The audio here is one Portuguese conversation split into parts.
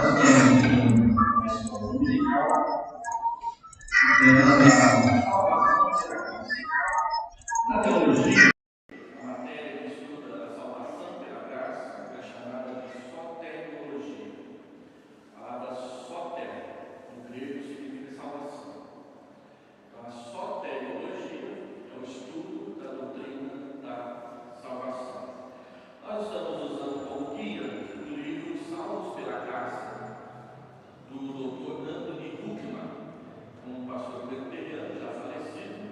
na escola dominical, o tema da salvação será na teologia. A matéria que estuda a salvação pela graça é chamada de soteriologia. A palavra soter, no grego, significa salvação. Então, a soteriologia é o estudo da doutrina da salvação. Nós estamos usando como guia o livro Salvos pela Graça, do Dr. Anthony Huckman, um pastor presbiteriano já falecido.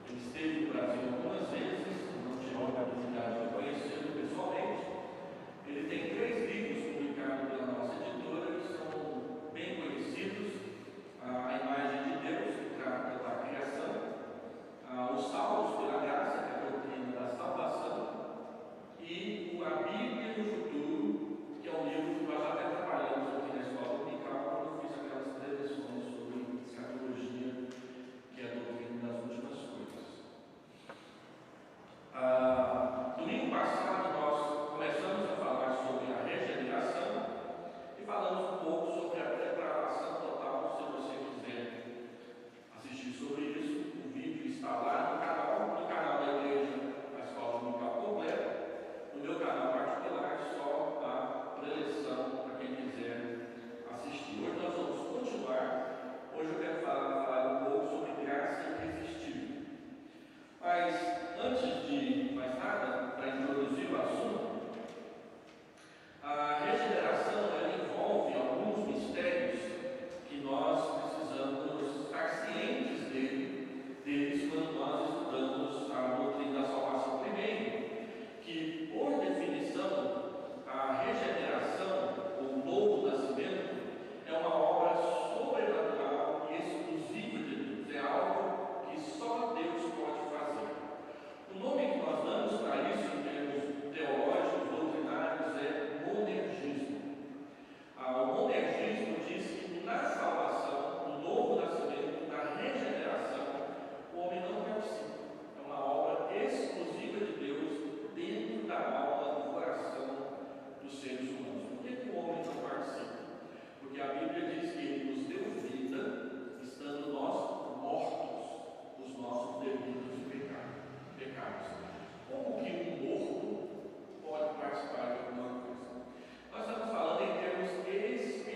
Ele esteve no Brasil algumas vezes, não tive a oportunidade de conhecê-lo pessoalmente. Ele tem 3 livros publicados pela nossa editora que são bem conhecidos: A Imagem de Deus, que trata da criação, Os Salvos pela Graça, que é a doutrina da salvação, e A Bíblia no Futuro, que é um livro que nós já até trabalhamos aqui na escola dominical, quando eu fiz aquelas preleções sobre escatologia, que é a doutrina das últimas coisas. Domingo passado nós começamos a falar sobre a regeneração e falamos um pouco sobre a depravação total. Se você quiser assistir sobre isso, o vídeo está lá no canal da igreja, a escola dominical completa. No meu canal particular, só a preleção para quem quiser assistir. Hoje nós vamos continuar. Hoje eu quero falar um pouco sobre graça irresistível. Mas antes de mais nada, para introduzir o assunto, a regeneração ela envolve alguns mistérios que nós precisamos estar cientes deles quando nós estudamos a doutrina da salvação. Primeiro, que por definição a regeneração, ou o novo nascimento, é uma obra sobrenatural e exclusiva de Deus. É algo que só Deus pode fazer. O nome que nós damos para isso em termos teológicos, doutrinários, é monergismo. O monergismo diz que na salvação, no novo nascimento, na regeneração, o homem não participa. É uma obra exclusiva de Deus dentro da alma, do coração dos seres humanos. Por que o homem não participa? Porque a Bíblia diz que Ele nos deu vida, estando nós mortos dos nossos delitos e pecados. Como que um morto pode participar de alguma coisa? Nós estamos falando em termos espirituais.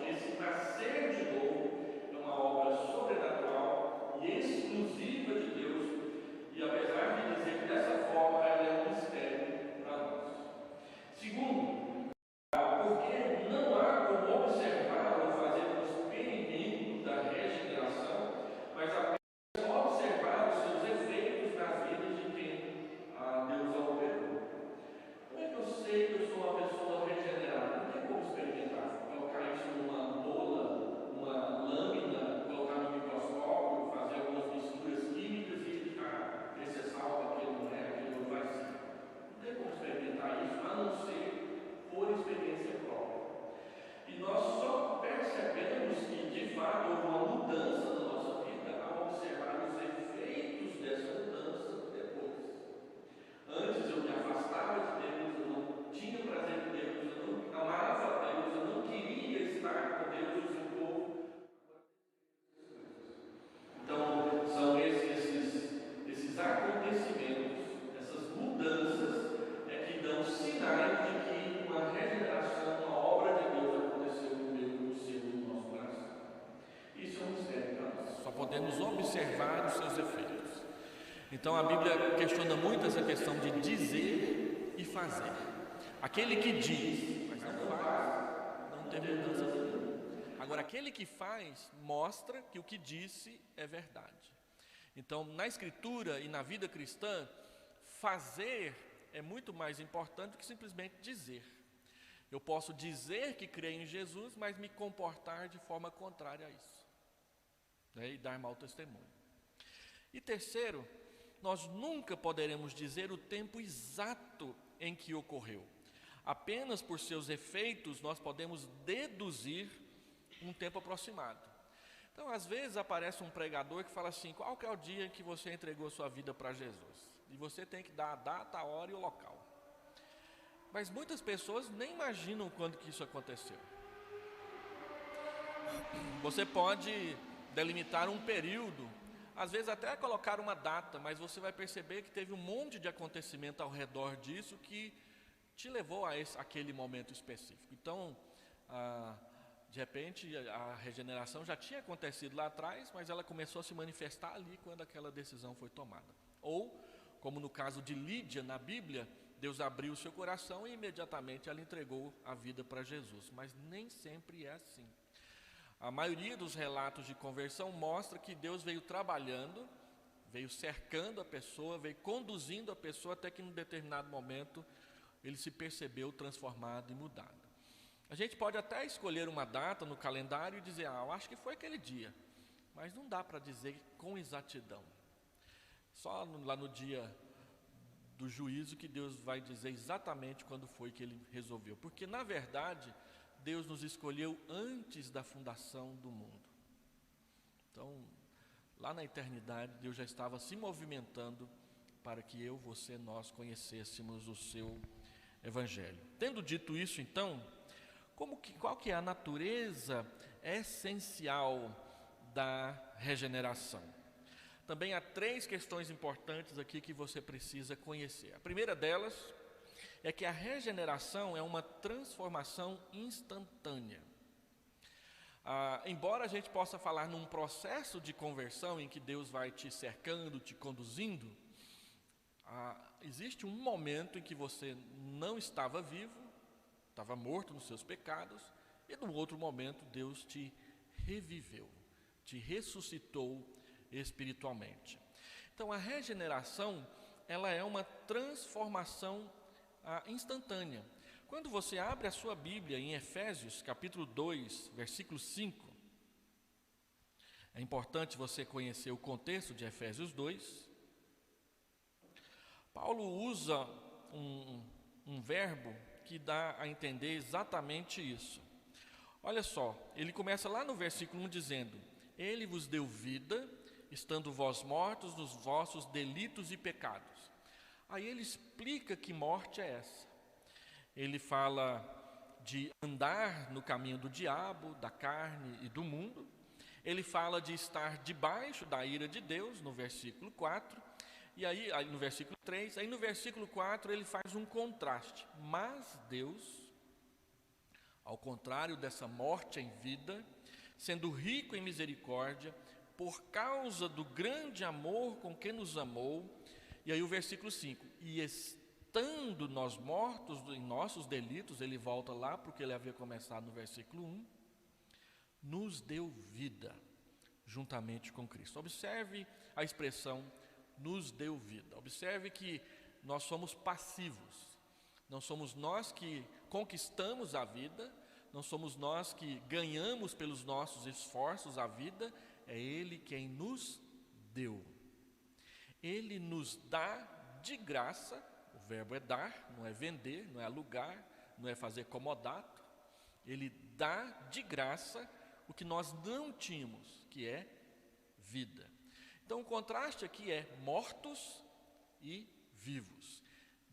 Esse nascer de novo é uma obra sobrenatural e exclusiva de Deus, e apesar de dizer que dessa forma ela é um mistério para nós. Segundo, porque não há como observar ou fazer um experimento da regeneração, mas apenas observar os seus efeitos na vida de quem Deus a operou. Como é que eu sei que eu sou uma pessoa regenerada? Não tem como experimentar. Colocar isso numa bola, uma lâmina, colocar no microscópio, fazer algumas misturas químicas e esse é salvo, aquele não é, aquele não vai ser. Não tem como experimentar isso, a não ser por experiência própria. E nós só percebemos que de fato houve uma mudança na nossa vida ao observar os efeitos dessa mudança depois. Antes eu me afastava de Deus, eu não tinha prazer em Deus, eu não amava a Deus, eu não queria estar com Deus e o seu povo. Então, são esses acontecimentos, essas mudanças, que dão sinais de que uma regeneração, uma obra de Deus aconteceu no meio do seu e do nosso coração. Isso é um mistério para nós. Só podemos observar os seus efeitos. Então a Bíblia questiona muito essa questão de dizer e fazer. Aquele que diz, mas não faz, não tem mudança nenhuma. Agora, aquele que faz, mostra que o que disse é verdade. Então, na Escritura e na vida cristã, fazer é muito mais importante do que simplesmente dizer. Eu posso dizer que creio em Jesus, mas me comportar de forma contrária a isso, e dar mau testemunho. E terceiro, nós nunca poderemos dizer o tempo exato em que ocorreu. Apenas por seus efeitos nós podemos deduzir um tempo aproximado. Então, às vezes aparece um pregador que fala assim: qual que é o dia que você entregou sua vida para Jesus? E você tem que dar a data, a hora e o local. Mas muitas pessoas nem imaginam quando que isso aconteceu. Você pode delimitar um período, às vezes até colocar uma data, mas você vai perceber que teve um monte de acontecimento ao redor disso que te levou a aquele momento específico. Então, de repente, a regeneração já tinha acontecido lá atrás, mas ela começou a se manifestar ali quando aquela decisão foi tomada. Ou, como no caso de Lídia na Bíblia, Deus abriu o seu coração e imediatamente ela entregou a vida para Jesus. Mas nem sempre é assim. A maioria dos relatos de conversão mostra que Deus veio trabalhando, veio cercando a pessoa, veio conduzindo a pessoa até que em um determinado momento ele se percebeu transformado e mudado. A gente pode até escolher uma data no calendário e dizer: eu acho que foi aquele dia, mas não dá para dizer com exatidão. Só lá no dia do juízo que Deus vai dizer exatamente quando foi que ele resolveu, porque na verdade Deus nos escolheu antes da fundação do mundo. Então, lá na eternidade, Deus já estava se movimentando para que eu, você, nós conhecêssemos o seu Evangelho. Tendo dito isso, então, qual que é a natureza essencial da regeneração? Também há 3 questões importantes aqui que você precisa conhecer. A primeira delas é que a regeneração é uma transformação instantânea. Embora a gente possa falar num processo de conversão em que Deus vai te cercando, te conduzindo, existe um momento em que você não estava vivo, estava morto nos seus pecados, e no outro momento Deus te reviveu, te ressuscitou espiritualmente. Então a regeneração, ela é uma transformação instantânea. Quando você abre a sua Bíblia em Efésios capítulo 2, versículo 5, é importante você conhecer o contexto de Efésios 2. Paulo usa um verbo que dá a entender exatamente isso. Olha só, ele começa lá no versículo 1 dizendo: ele vos deu vida, estando vós mortos nos vossos delitos e pecados. Aí ele explica que morte é essa. Ele fala de andar no caminho do diabo, da carne e do mundo. Ele fala de estar debaixo da ira de Deus, no versículo 4. E aí no versículo 3, aí no versículo 4 ele faz um contraste. Mas Deus, ao contrário dessa morte em vida, sendo rico em misericórdia, por causa do grande amor com que nos amou. E aí o versículo 5, e estando nós mortos em nossos delitos, ele volta lá porque ele havia começado no versículo 1, nos deu vida juntamente com Cristo. Observe a expressão nos deu vida. Observe que nós somos passivos. Não somos nós que conquistamos a vida, não somos nós que ganhamos pelos nossos esforços a vida, é Ele quem nos deu. Ele nos dá de graça, o verbo é dar, não é vender, não é alugar, não é fazer comodato. Ele dá de graça o que nós não tínhamos, que é vida. Então o contraste aqui é mortos e vivos.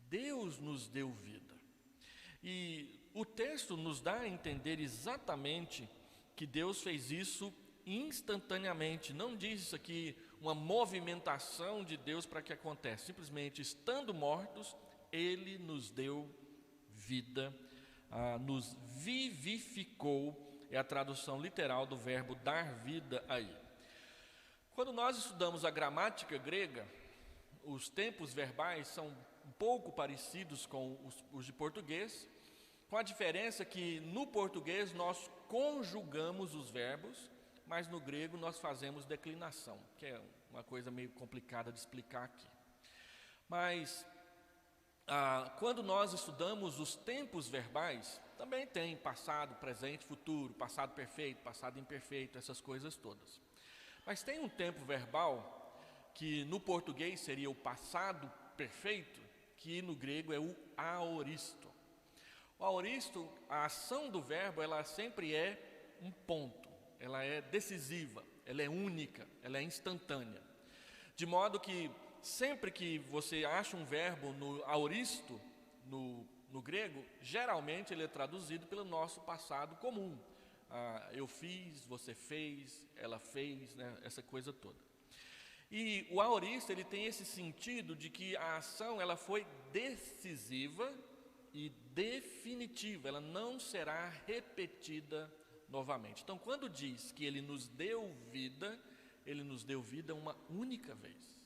Deus nos deu vida. E o texto nos dá a entender exatamente que Deus fez isso instantaneamente. Não diz isso aqui uma movimentação de Deus para que aconteça. Simplesmente, estando mortos, Ele nos deu vida, nos vivificou. É a tradução literal do verbo dar vida aí. Quando nós estudamos a gramática grega, os tempos verbais são um pouco parecidos com os de português, com a diferença que no português nós conjugamos os verbos, mas no grego nós fazemos declinação, que é uma coisa meio complicada de explicar aqui. Mas quando nós estudamos os tempos verbais, também tem passado, presente, futuro, passado perfeito, passado imperfeito, essas coisas todas. Mas tem um tempo verbal que no português seria o passado perfeito, que no grego é o aoristo. O aoristo, a ação do verbo, ela sempre é um ponto, ela é decisiva, ela é única, ela é instantânea. De modo que sempre que você acha um verbo no aoristo, no grego, geralmente ele é traduzido pelo nosso passado comum. Eu fiz, você fez, ela fez, né? Essa coisa toda. E o aorista, ele tem esse sentido de que a ação ela foi decisiva e definitiva, ela não será repetida novamente. Então, quando diz que ele nos deu vida uma única vez.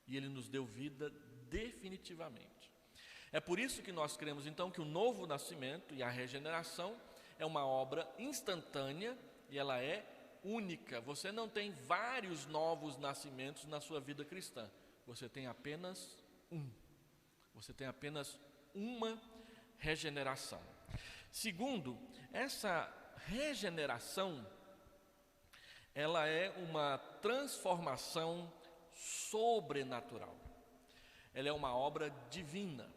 E ele nos deu vida definitivamente. É por isso que nós cremos, então, que o novo nascimento e a regeneração é uma obra instantânea e ela é única. Você não tem vários novos nascimentos na sua vida cristã. Você tem apenas um. Você tem apenas uma regeneração. Segundo, essa regeneração, ela é uma transformação sobrenatural. Ela é uma obra divina.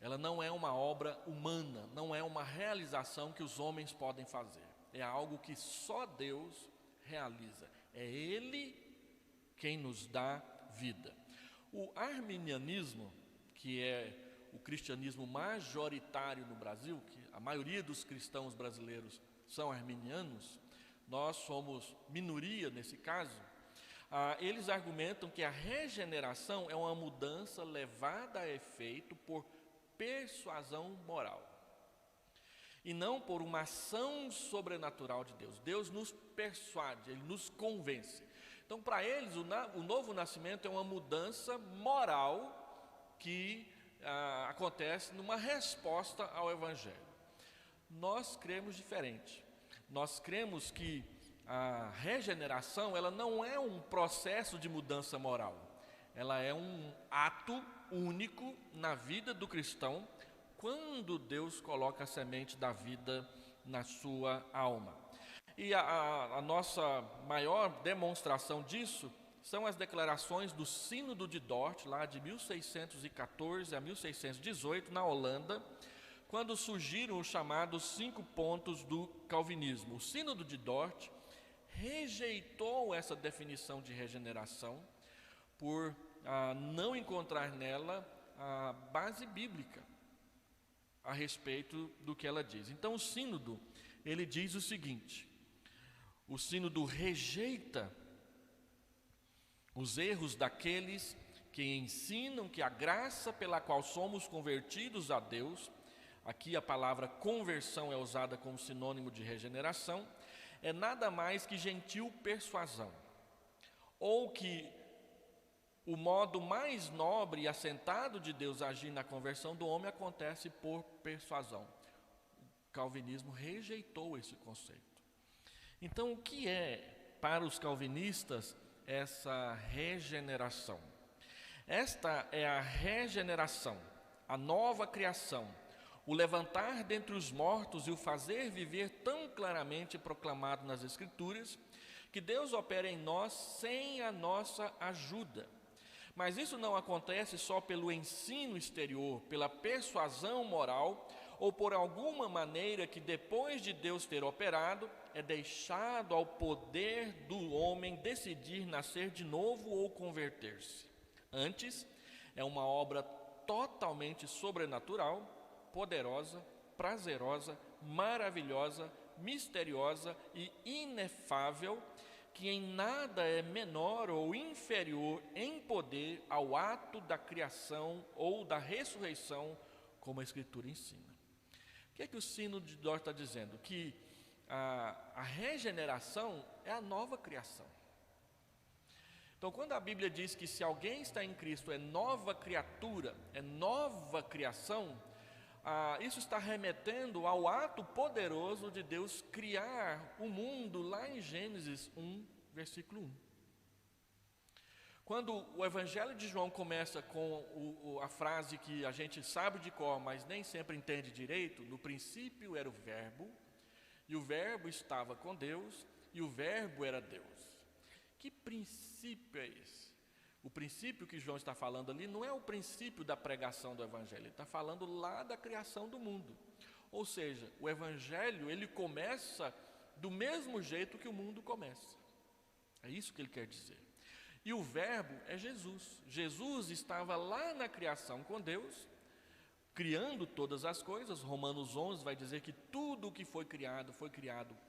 Ela não é uma obra humana, não é uma realização que os homens podem fazer. É algo que só Deus realiza. É Ele quem nos dá vida. O arminianismo, que é o cristianismo majoritário no Brasil, que a maioria dos cristãos brasileiros são arminianos, nós somos minoria nesse caso. Eles argumentam que a regeneração é uma mudança levada a efeito por persuasão moral e não por uma ação sobrenatural de Deus. Deus nos persuade, Ele nos convence. Então, para eles, o novo nascimento é uma mudança moral que acontece numa resposta ao Evangelho. Nós cremos diferente. Nós cremos que a regeneração, ela não é um processo de mudança moral. Ela é um ato único na vida do cristão, quando Deus coloca a semente da vida na sua alma. E a nossa maior demonstração disso são as declarações do Sínodo de Dort, lá de 1614 a 1618, na Holanda, quando surgiram os chamados 5 pontos do calvinismo. O Sínodo de Dort rejeitou essa definição de regeneração por não encontrar nela a base bíblica a respeito do que ela diz. Então o sínodo, ele diz o seguinte: o sínodo rejeita os erros daqueles que ensinam que a graça pela qual somos convertidos a Deus, aqui a palavra conversão é usada como sinônimo de regeneração, é nada mais que gentil persuasão, ou que o modo mais nobre e assentado de Deus agir na conversão do homem acontece por persuasão. O calvinismo rejeitou esse conceito. Então, o que é para os calvinistas essa regeneração? Esta é a regeneração, a nova criação, o levantar dentre os mortos e o fazer viver tão claramente proclamado nas Escrituras, que Deus opera em nós sem a nossa ajuda. Mas isso não acontece só pelo ensino exterior, pela persuasão moral, ou por alguma maneira que depois de Deus ter operado, é deixado ao poder do homem decidir nascer de novo ou converter-se. Antes, é uma obra totalmente sobrenatural, poderosa, prazerosa, maravilhosa, misteriosa e inefável, que em nada é menor ou inferior em poder ao ato da criação ou da ressurreição, como a Escritura ensina. O que é que o Sínodo de Dort está dizendo? Que a regeneração é a nova criação. Então, quando a Bíblia diz que se alguém está em Cristo é nova criatura, é nova criação, isso está remetendo ao ato poderoso de Deus criar o mundo lá em Gênesis 1, versículo 1. Quando o Evangelho de João começa com a frase que a gente sabe de cor, mas nem sempre entende direito: no princípio era o Verbo, e o Verbo estava com Deus, e o Verbo era Deus. Que princípio é esse? O princípio que João está falando ali não é o princípio da pregação do Evangelho, ele está falando lá da criação do mundo. Ou seja, o Evangelho, ele começa do mesmo jeito que o mundo começa. É isso que ele quer dizer. E o verbo é Jesus. Jesus estava lá na criação com Deus, criando todas as coisas. Romanos 11 vai dizer que tudo o que foi criado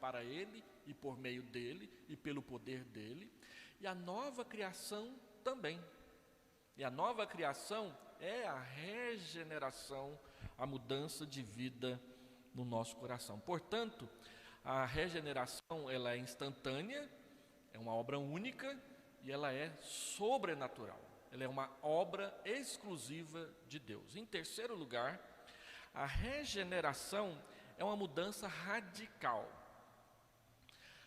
para Ele e por meio dEle e pelo poder dEle. E a nova criação também. E a nova criação é a regeneração, a mudança de vida no nosso coração. Portanto, a regeneração ela é instantânea, é uma obra única e ela é sobrenatural. Ela é uma obra exclusiva de Deus. Em terceiro lugar, a regeneração é uma mudança radical.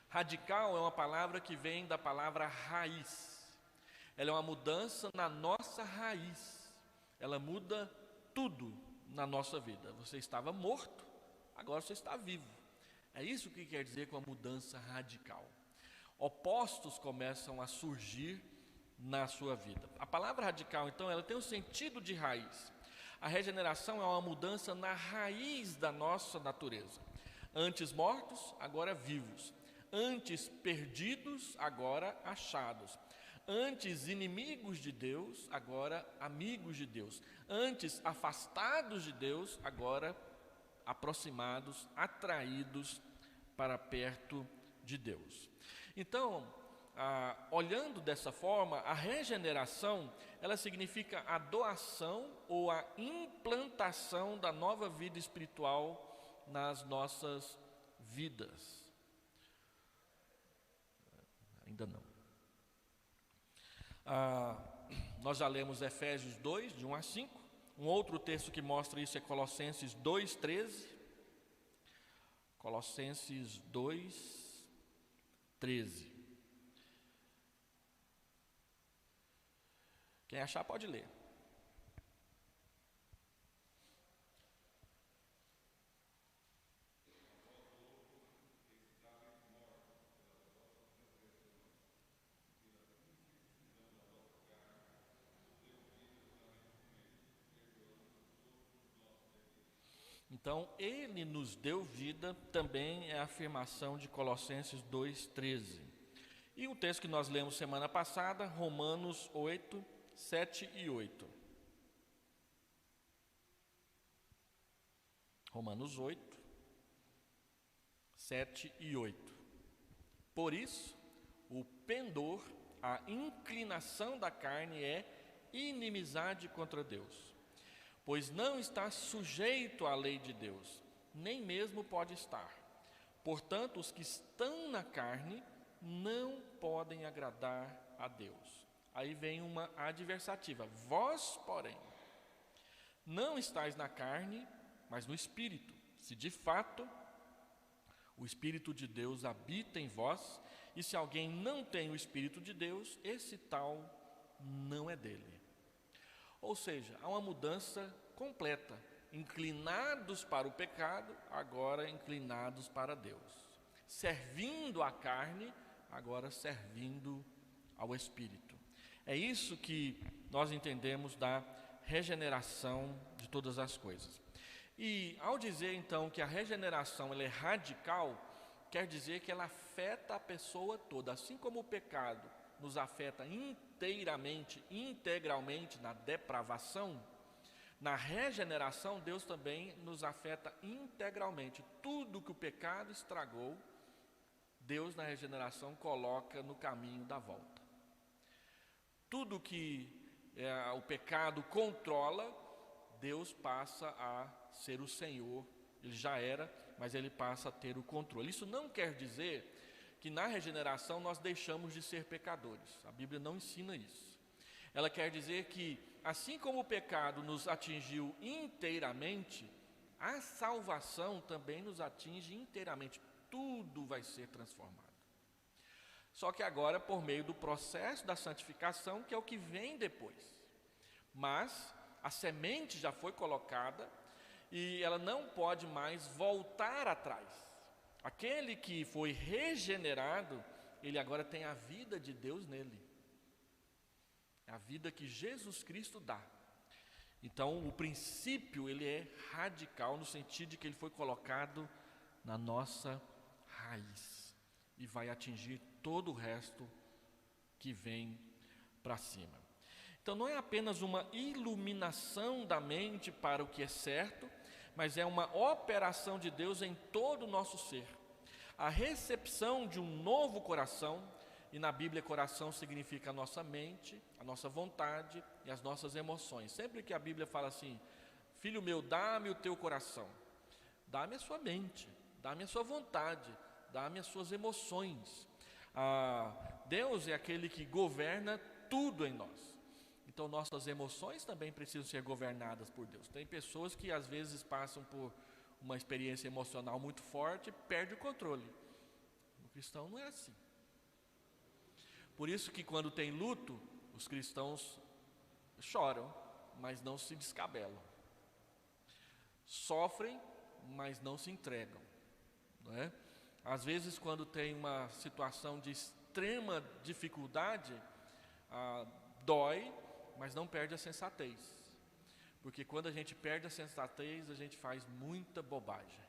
Radical é uma palavra que vem da palavra raiz. Ela é uma mudança na nossa raiz. Ela muda tudo na nossa vida. Você estava morto, agora você está vivo. É isso que quer dizer com a mudança radical. Opostos começam a surgir na sua vida. A palavra radical, então, ela tem um sentido de raiz. A regeneração é uma mudança na raiz da nossa natureza. Antes mortos, agora vivos. Antes perdidos, agora achados. Antes inimigos de Deus, agora amigos de Deus. Antes afastados de Deus, agora aproximados, atraídos para perto de Deus. Então, olhando dessa forma, a regeneração, ela significa a doação ou a implantação da nova vida espiritual nas nossas vidas. Ainda não. Nós já lemos Efésios 2, de 1 a 5. Um outro texto que mostra isso é Colossenses 2, 13. Colossenses 2, 13. Quem achar pode ler. Então, Ele nos deu vida, também é a afirmação de Colossenses 2,13. E o texto que nós lemos semana passada, Romanos 8, 7 e 8. Romanos 8, 7 e 8. Por isso, o pendor, a inclinação da carne é inimizade contra Deus. Pois não está sujeito à lei de Deus, nem mesmo pode estar. Portanto, os que estão na carne não podem agradar a Deus. Aí vem uma adversativa. Vós, porém, não estáis na carne, mas no Espírito. Se de fato o Espírito de Deus habita em vós, e se alguém não tem o Espírito de Deus, esse tal não é dele. Ou seja, há uma mudança completa. Inclinados para o pecado, agora inclinados para Deus. Servindo à carne, agora servindo ao Espírito. É isso que nós entendemos da regeneração de todas as coisas. E ao dizer então que a regeneração ela é radical, quer dizer que ela afeta a pessoa toda, assim como o pecado nos afeta integralmente na depravação. Na regeneração, Deus também nos afeta integralmente. Tudo que o pecado estragou, Deus na regeneração coloca no caminho da volta. Tudo que o pecado controla, Deus passa a ser o Senhor. Ele já era, mas ele passa a ter o controle. Isso não quer dizer que na regeneração nós deixamos de ser pecadores. A Bíblia não ensina isso. Ela quer dizer que, assim como o pecado nos atingiu inteiramente, a salvação também nos atinge inteiramente. Tudo vai ser transformado. Só que agora por meio do processo da santificação, que é o que vem depois. Mas a semente já foi colocada e ela não pode mais voltar atrás. Aquele que foi regenerado, ele agora tem a vida de Deus nele. É a vida que Jesus Cristo dá. Então, o princípio, ele é radical no sentido de que ele foi colocado na nossa raiz e vai atingir todo o resto que vem para cima. Então, não é apenas uma iluminação da mente para o que é certo, mas é uma operação de Deus em todo o nosso ser. A recepção de um novo coração, e na Bíblia coração significa a nossa mente, a nossa vontade e as nossas emoções. Sempre que a Bíblia fala assim, filho meu, dá-me o teu coração, dá-me a sua mente, dá-me a sua vontade, dá-me as suas emoções. Deus é aquele que governa tudo em nós. Então nossas emoções também precisam ser governadas por Deus. Tem pessoas que às vezes passam por uma experiência emocional muito forte e perde o controle. O cristão não é assim. Por isso que quando tem luto, os cristãos choram, mas não se descabelam. Sofrem, mas não se entregam, não é? Às vezes quando tem uma situação de extrema dificuldade, dói, mas não perde a sensatez. Porque quando a gente perde a sensatez, a gente faz muita bobagem,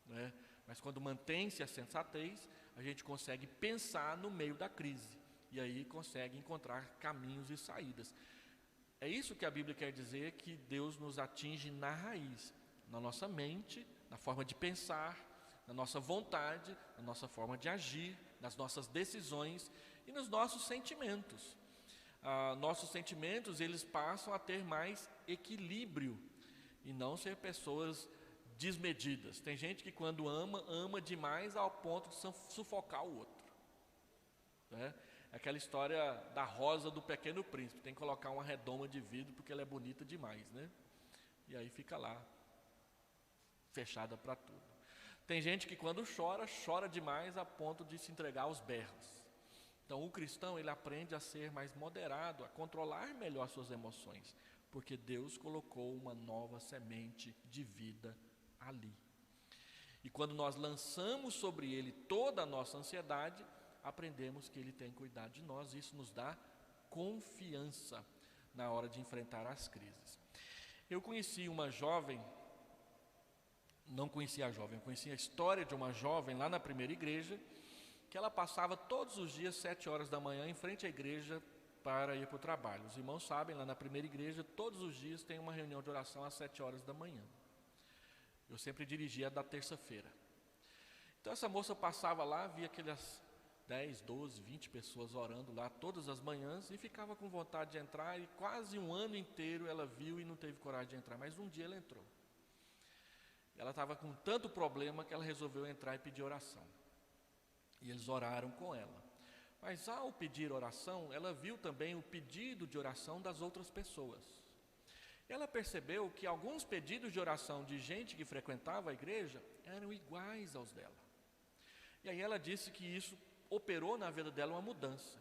não é? Mas quando mantém-se a sensatez, a gente consegue pensar no meio da crise. E aí consegue encontrar caminhos e saídas. É isso que a Bíblia quer dizer, que Deus nos atinge na raiz, na nossa mente, na forma de pensar, na nossa vontade, na nossa forma de agir, nas nossas decisões e nos nossos sentimentos. Nossos sentimentos, eles passam a ter mais equilíbrio e não ser pessoas desmedidas. Tem gente que quando ama, ama demais ao ponto de sufocar o outro, né? Aquela história da rosa do Pequeno Príncipe, tem que colocar uma redoma de vidro porque ela é bonita demais, né? E aí fica lá, fechada para tudo. Tem gente que quando chora, chora demais a ponto de se entregar aos berros. Então o cristão, ele aprende a ser mais moderado, a controlar melhor suas emoções, porque Deus colocou uma nova semente de vida ali. E quando nós lançamos sobre ele toda a nossa ansiedade, aprendemos que ele tem cuidado de nós, e isso nos dá confiança na hora de enfrentar as crises. Eu conheci uma jovem, não conhecia a jovem, eu conheci a história de uma jovem lá na primeira igreja, que ela passava todos os dias 7 horas da manhã em frente à igreja para ir para o trabalho. Os irmãos sabem, lá na primeira igreja, todos os dias tem uma reunião de oração às 7 horas da manhã. Eu sempre dirigia da terça-feira. Então essa moça passava lá, via aquelas 10, 12, 20 pessoas orando lá todas as manhãs e ficava com vontade de entrar, e quase um ano inteiro ela viu e não teve coragem de entrar, mas um dia ela entrou. Ela estava com tanto problema que ela resolveu entrar e pedir oração. E eles oraram com ela. Mas ao pedir oração, ela viu também o pedido de oração das outras pessoas. Ela percebeu que alguns pedidos de oração de gente que frequentava a igreja eram iguais aos dela. E aí ela disse que isso operou na vida dela uma mudança.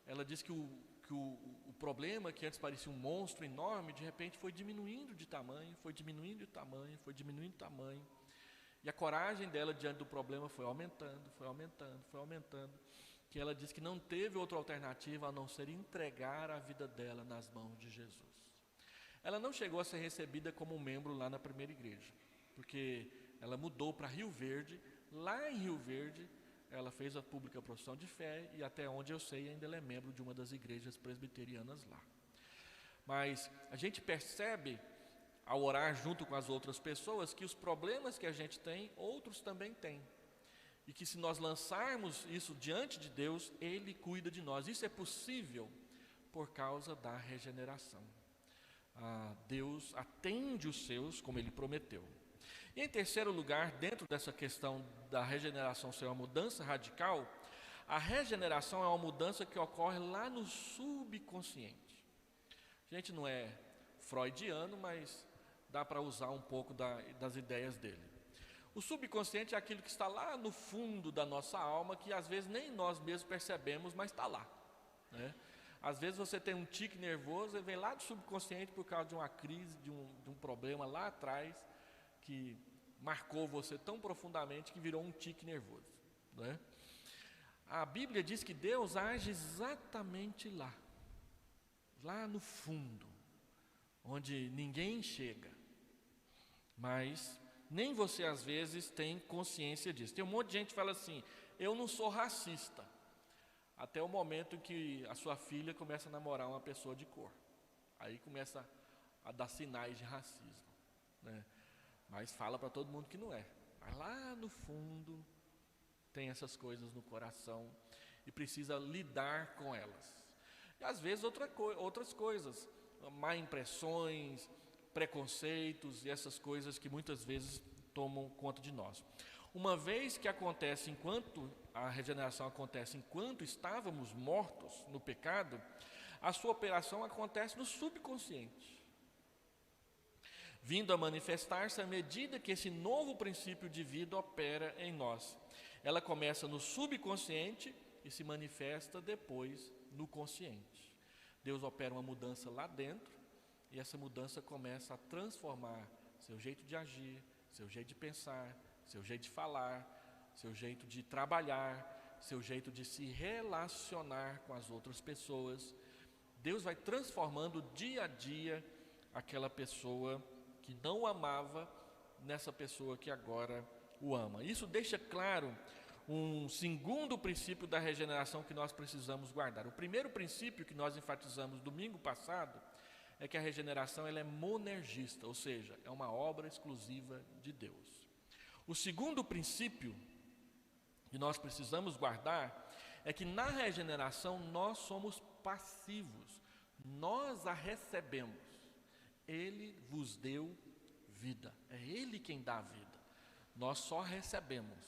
Ela disse que o problema, que antes parecia um monstro enorme, de repente foi diminuindo de tamanho, foi diminuindo de tamanho, foi diminuindo de tamanho. E a coragem dela diante do problema foi aumentando, foi aumentando, foi aumentando, que ela disse que não teve outra alternativa a não ser entregar a vida dela nas mãos de Jesus. Ela não chegou a ser recebida como membro lá na primeira igreja, porque ela mudou para Rio Verde. Lá em Rio Verde, ela fez a pública profissão de fé, e até onde eu sei, ainda ela é membro de uma das igrejas presbiterianas lá. Mas a gente percebe, ao orar junto com as outras pessoas, que os problemas que a gente tem, outros também têm. E que se nós lançarmos isso diante de Deus, Ele cuida de nós. Isso é possível por causa da regeneração. Deus atende os seus como Ele prometeu. E em terceiro lugar, dentro dessa questão da regeneração ser uma mudança radical, a regeneração é uma mudança que ocorre lá no subconsciente. A gente não é freudiano, mas dá para usar um pouco das ideias dele. O subconsciente é aquilo que está lá no fundo da nossa alma, que às vezes nem nós mesmos percebemos, mas está lá, né? Às vezes você tem um tique nervoso e vem lá do subconsciente por causa de uma crise, de um problema lá atrás, que marcou você tão profundamente que virou um tique nervoso, né? A Bíblia diz que Deus age exatamente lá no fundo, onde ninguém chega, mas nem você às vezes tem consciência disso. Tem um monte de gente que fala assim: eu não sou racista, até o momento em que a sua filha começa a namorar uma pessoa de cor, aí começa a dar sinais de racismo, né? Mas fala para todo mundo que não é, mas lá no fundo tem essas coisas no coração e precisa lidar com elas. E às vezes outras coisas, má impressões, preconceitos e essas coisas que muitas vezes tomam conta de nós. Uma vez que acontece enquanto a regeneração acontece enquanto estávamos mortos no pecado, a sua operação acontece no subconsciente, vindo a manifestar-se à medida que esse novo princípio de vida opera em nós. Ela começa no subconsciente e se manifesta depois no consciente. Deus opera uma mudança lá dentro e essa mudança começa a transformar seu jeito de agir, seu jeito de pensar, seu jeito de falar, seu jeito de trabalhar, seu jeito de se relacionar com as outras pessoas. Deus vai transformando dia a dia aquela pessoa que não o amava nessa pessoa que agora o ama. Isso deixa claro um segundo princípio da regeneração que nós precisamos guardar. O primeiro princípio que nós enfatizamos domingo passado é que a regeneração ela é monergista, ou seja, é uma obra exclusiva de Deus. O segundo princípio que nós precisamos guardar é que na regeneração nós somos passivos, nós a recebemos. Ele vos deu vida, é Ele quem dá a vida, nós só recebemos,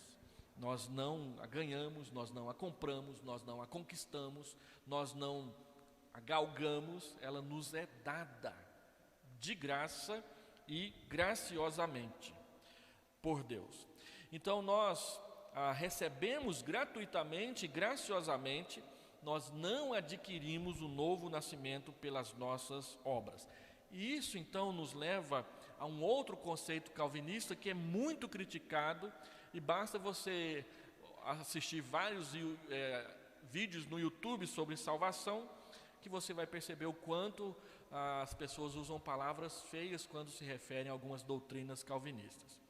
nós não a ganhamos, nós não a compramos, nós não a conquistamos, nós não a galgamos, ela nos é dada de graça e graciosamente por Deus. Então nós a recebemos gratuitamente e graciosamente, nós não adquirimos o novo nascimento pelas nossas obras. E isso então nos leva a um outro conceito calvinista que é muito criticado, e basta você assistir vários vídeos no YouTube sobre salvação, que você vai perceber o quanto as pessoas usam palavras feias quando se referem a algumas doutrinas calvinistas.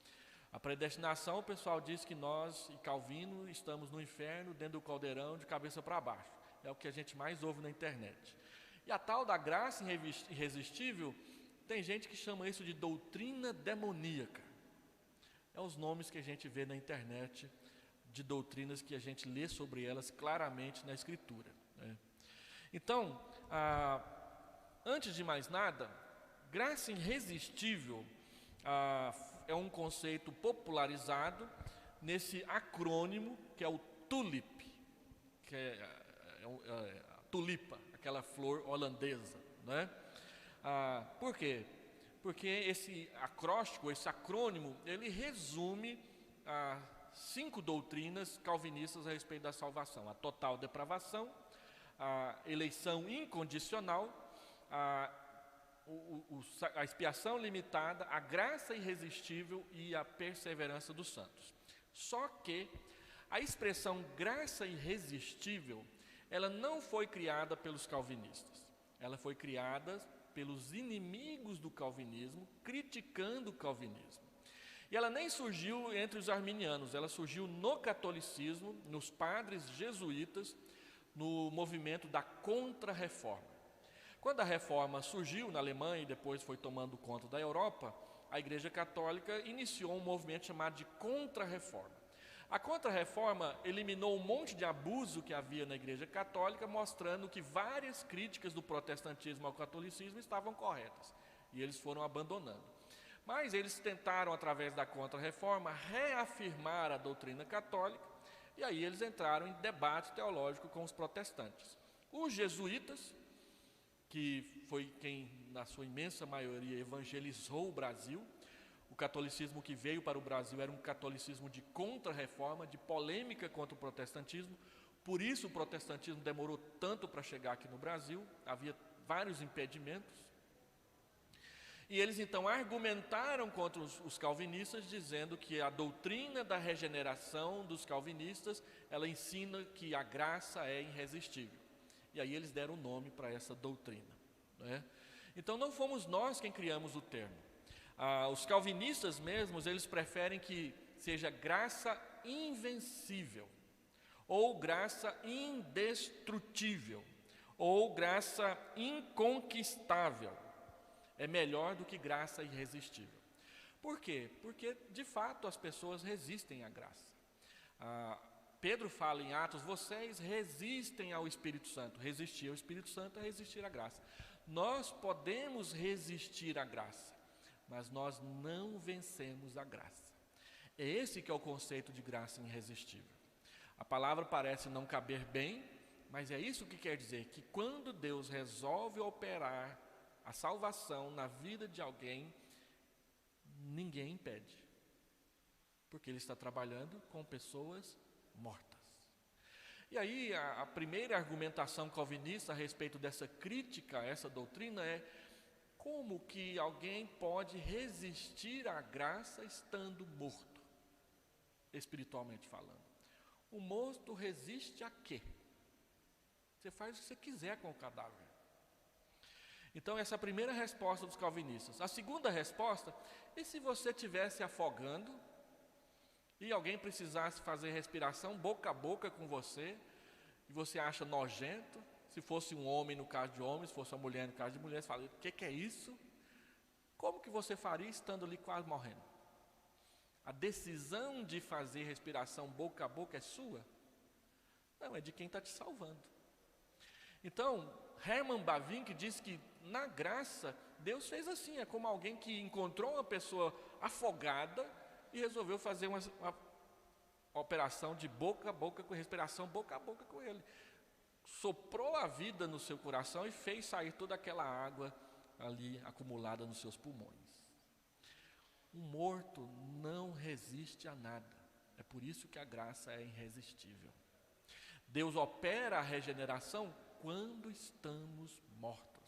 A predestinação, o pessoal diz que nós e Calvino estamos no inferno, dentro do caldeirão, de cabeça para baixo. É o que a gente mais ouve na internet. E a tal da graça irresistível, tem gente que chama isso de doutrina demoníaca. É os nomes que a gente vê na internet de doutrinas que a gente lê sobre elas claramente na Escritura, né? Então, antes de mais nada, graça irresistível é um conceito popularizado nesse acrônimo que é o TULIP, que é a tulipa, aquela flor holandesa, né? Por quê? Porque esse acróstico, esse acrônimo, ele resume 5 doutrinas calvinistas a respeito da salvação: a total depravação, a eleição incondicional, a expiação limitada, a graça irresistível e a perseverança dos santos. Só que a expressão graça irresistível, ela não foi criada pelos calvinistas, ela foi criada pelos inimigos do calvinismo, criticando o calvinismo. E ela nem surgiu entre os arminianos, ela surgiu no catolicismo, nos padres jesuítas, no movimento da Contra-Reforma. Quando a Reforma surgiu na Alemanha e depois foi tomando conta da Europa, a Igreja Católica iniciou um movimento chamado de Contra-Reforma. A Contra-Reforma eliminou um monte de abuso que havia na Igreja Católica, mostrando que várias críticas do protestantismo ao catolicismo estavam corretas, e eles foram abandonando. Mas eles tentaram, através da Contra-Reforma, reafirmar a doutrina católica, e aí eles entraram em debate teológico com os protestantes. Os jesuítas, que foi quem, na sua imensa maioria, evangelizou o Brasil. O catolicismo que veio para o Brasil era um catolicismo de contra-reforma, de polêmica contra o protestantismo. Por isso o protestantismo demorou tanto para chegar aqui no Brasil, havia vários impedimentos. E eles então argumentaram contra os calvinistas, dizendo que a doutrina da regeneração dos calvinistas, ela ensina que a graça é irresistível. E aí eles deram o nome para essa doutrina, né? Então não fomos nós quem criamos o termo. Os calvinistas mesmos, eles preferem que seja graça invencível, ou graça indestrutível, ou graça inconquistável. É melhor do que graça irresistível. Por quê? Porque, de fato, as pessoas resistem à graça. Pedro fala em Atos, vocês resistem ao Espírito Santo. Resistir ao Espírito Santo é resistir à graça. Nós podemos resistir à graça, mas nós não vencemos a graça. É esse que é o conceito de graça irresistível. A palavra parece não caber bem, mas é isso que quer dizer, que quando Deus resolve operar a salvação na vida de alguém, ninguém impede, porque Ele está trabalhando com pessoas mortas. E aí a primeira argumentação calvinista a respeito dessa crítica a essa doutrina é: como que alguém pode resistir à graça estando morto, espiritualmente falando? O morto resiste a quê? Você faz o que você quiser com o cadáver. Então essa é a primeira resposta dos calvinistas. A segunda resposta: e se você estivesse afogando e alguém precisasse fazer respiração boca a boca com você, e você acha nojento? Se fosse um homem no caso de homem, se fosse uma mulher no caso de mulher, você fala: o que é isso? Como que você faria estando ali quase morrendo? A decisão de fazer respiração boca a boca é sua? Não, é de quem está te salvando. Então, Herman Bavinck diz que na graça, Deus fez assim, é como alguém que encontrou uma pessoa afogada e resolveu fazer uma operação de boca a boca, com respiração boca a boca com ele. Soprou a vida no seu coração e fez sair toda aquela água ali acumulada nos seus pulmões. O morto não resiste a nada. É por isso que a graça é irresistível. Deus opera a regeneração quando estamos mortos.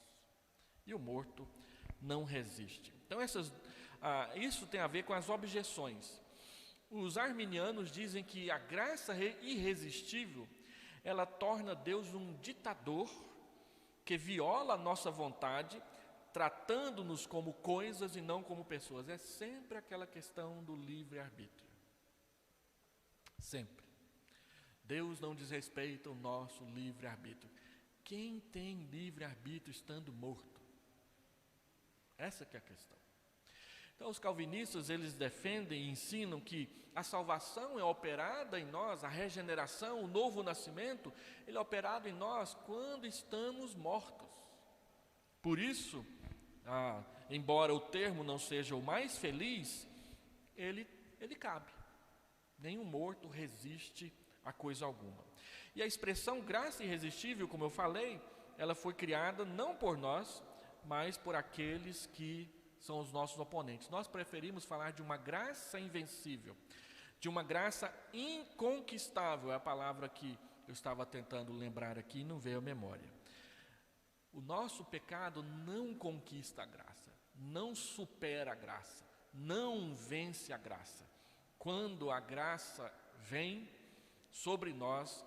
E o morto não resiste. Então isso tem a ver com as objeções. Os arminianos dizem que a graça irresistível, ela torna Deus um ditador que viola a nossa vontade, tratando-nos como coisas e não como pessoas. É sempre aquela questão do livre-arbítrio. Sempre. Deus não desrespeita o nosso livre-arbítrio. Quem tem livre-arbítrio estando morto? Essa que é a questão. Então os calvinistas, eles defendem e ensinam que a salvação é operada em nós, a regeneração, o novo nascimento, ele é operado em nós quando estamos mortos. Por isso, embora o termo não seja o mais feliz, ele cabe. Nenhum morto resiste a coisa alguma. E a expressão graça irresistível, como eu falei, ela foi criada não por nós, mas por aqueles que são os nossos oponentes. Nós preferimos falar de uma graça invencível, de uma graça inconquistável, é a palavra que eu estava tentando lembrar aqui e não veio à memória. O nosso pecado não conquista a graça, não supera a graça, não vence a graça. Quando a graça vem sobre nós,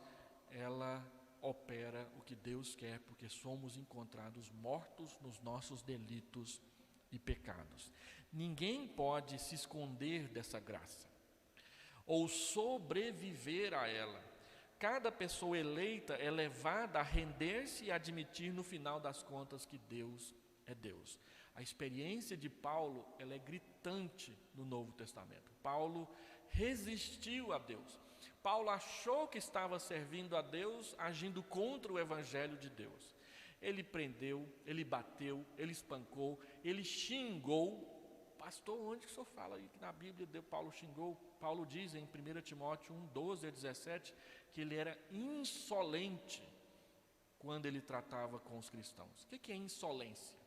ela opera o que Deus quer, porque somos encontrados mortos nos nossos delitos e pecados. Ninguém pode se esconder dessa graça ou sobreviver a ela. Cada pessoa eleita é levada a render-se e admitir no final das contas que Deus é Deus. A experiência de Paulo, ela é gritante no Novo Testamento. Paulo resistiu a Deus. Paulo achou que estava servindo a Deus, agindo contra o Evangelho de Deus. Ele prendeu, ele bateu, ele espancou, ele xingou. Pastor, onde que o senhor fala aí que na Bíblia Paulo xingou? Paulo diz em 1 Timóteo 1, 12 a 17, que ele era insolente quando ele tratava com os cristãos. O que é insolência?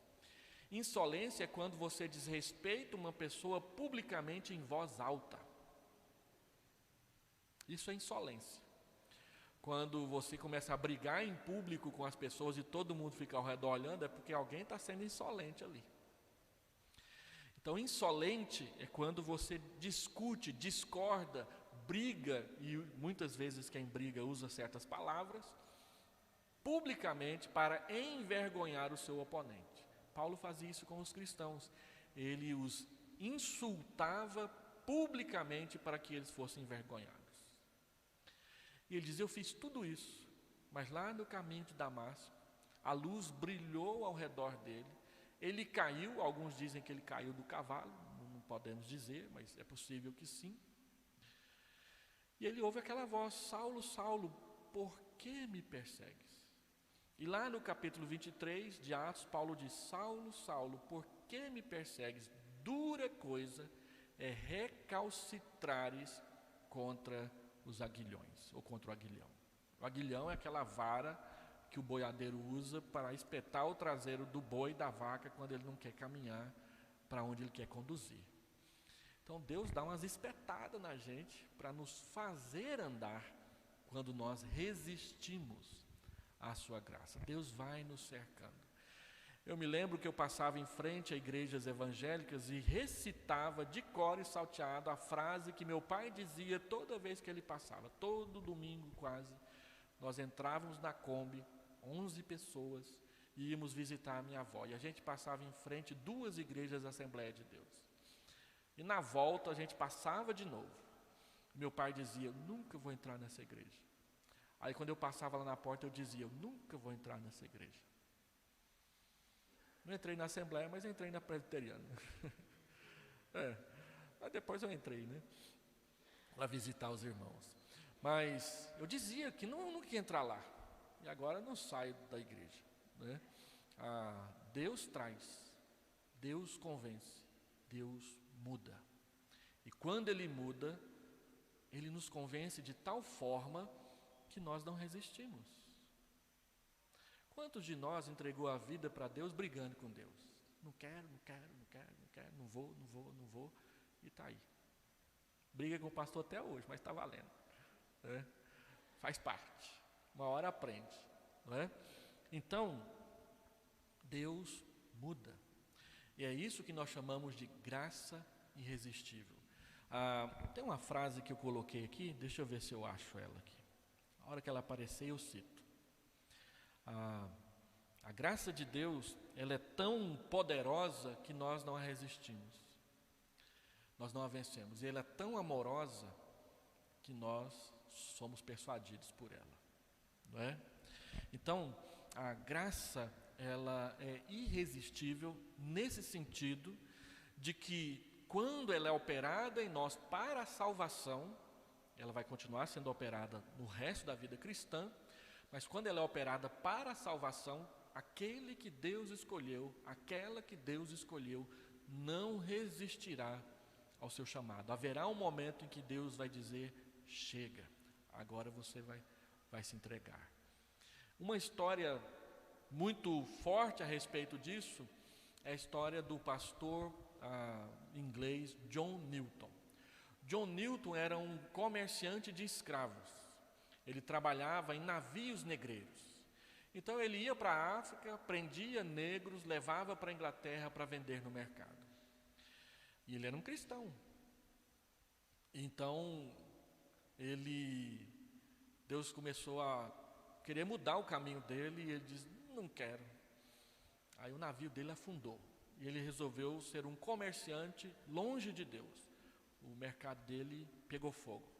Insolência é quando você desrespeita uma pessoa publicamente em voz alta. Isso é insolência. Quando você começa a brigar em público com as pessoas e todo mundo fica ao redor olhando, é porque alguém está sendo insolente ali. Então, insolente é quando você discute, discorda, briga, e muitas vezes quem briga usa certas palavras, publicamente para envergonhar o seu oponente, Paulo fazia isso com os cristãos. Ele os insultava publicamente para que eles fossem envergonhados. E ele diz: eu fiz tudo isso, mas lá no caminho de Damasco, a luz brilhou ao redor dele, ele caiu, alguns dizem que ele caiu do cavalo, não podemos dizer, mas é possível que sim. E ele ouve aquela voz: Saulo, Saulo, por que me persegues? E lá no capítulo 23 de Atos, Paulo diz: Saulo, Saulo, por que me persegues? Dura coisa é recalcitrares contra os aguilhões, ou contra o aguilhão. O aguilhão é aquela vara que o boiadeiro usa para espetar o traseiro do boi e da vaca quando ele não quer caminhar para onde ele quer conduzir. Então Deus dá umas espetadas na gente para nos fazer andar quando nós resistimos à sua graça. Deus vai nos cercando. Eu me lembro que eu passava em frente a igrejas evangélicas e recitava de cor e salteado a frase que meu pai dizia toda vez que ele passava, todo domingo quase. Nós entrávamos na Kombi, 11 pessoas, e íamos visitar a minha avó. E a gente passava em frente 2 igrejas da Assembleia de Deus. E na volta a gente passava de novo. Meu pai dizia: eu nunca vou entrar nessa igreja. Aí quando eu passava lá na porta eu dizia: eu nunca vou entrar nessa igreja. Não entrei na Assembleia, mas entrei na Presbiteriana. Mas depois eu entrei, né? Para visitar os irmãos. Mas eu dizia que não queria entrar lá. E agora não saio da igreja, né? Deus traz, Deus convence, Deus muda. E quando Ele muda, Ele nos convence de tal forma que nós não resistimos. Quantos de nós entregou a vida para Deus brigando com Deus? Não quero, não vou, e está aí. Briga com o pastor até hoje, mas está valendo, né? Faz parte, uma hora aprende, não é? Então, Deus muda, e é isso que nós chamamos de graça irresistível. Tem uma frase que eu coloquei aqui, deixa eu ver se eu acho ela aqui. A hora que ela aparecer eu cito. A graça de Deus, ela é tão poderosa que nós não a resistimos, nós não a vencemos, e ela é tão amorosa que nós somos persuadidos por ela, não é? Então, a graça, ela é irresistível nesse sentido de que quando ela é operada em nós para a salvação, ela vai continuar sendo operada no resto da vida cristã, mas quando ela é operada para a salvação, aquele que Deus escolheu, aquela que Deus escolheu, não resistirá ao seu chamado. Haverá um momento em que Deus vai dizer: chega, agora você vai se entregar. Uma história muito forte a respeito disso é a história do pastor inglês John Newton. John Newton era um comerciante de escravos. Ele trabalhava em navios negreiros. Então ele ia para a África, prendia negros, levava para a Inglaterra para vender no mercado. E ele era um cristão. Então Deus começou a querer mudar o caminho dele e ele disse: não quero. Aí o navio dele afundou e ele resolveu ser um comerciante longe de Deus. O mercado dele pegou fogo.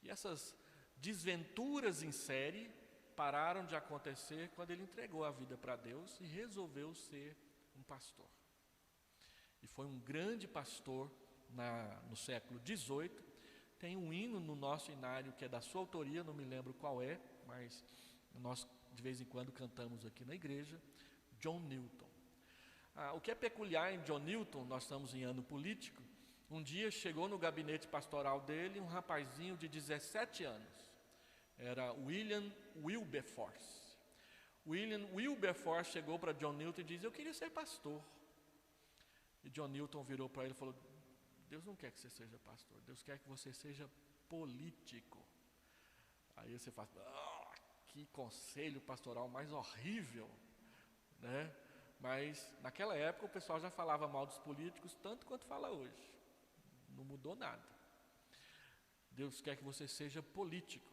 E essas desventuras em série pararam de acontecer quando ele entregou a vida para Deus e resolveu ser um pastor. E foi um grande pastor no século XVIII. Tem um hino no nosso hinário que é da sua autoria, não me lembro qual é, mas nós de vez em quando cantamos aqui na igreja, John Newton. O que é peculiar em John Newton, nós estamos em ano político, um dia chegou no gabinete pastoral dele um rapazinho de 17 anos, era William Wilberforce. William Wilberforce chegou para John Newton e disse: eu queria ser pastor. E John Newton virou para ele e falou: Deus não quer que você seja pastor, Deus quer que você seja político. Aí você fala: que conselho pastoral mais horrível, né? Mas naquela época o pessoal já falava mal dos políticos tanto quanto fala hoje, não mudou nada. Deus quer que você seja político.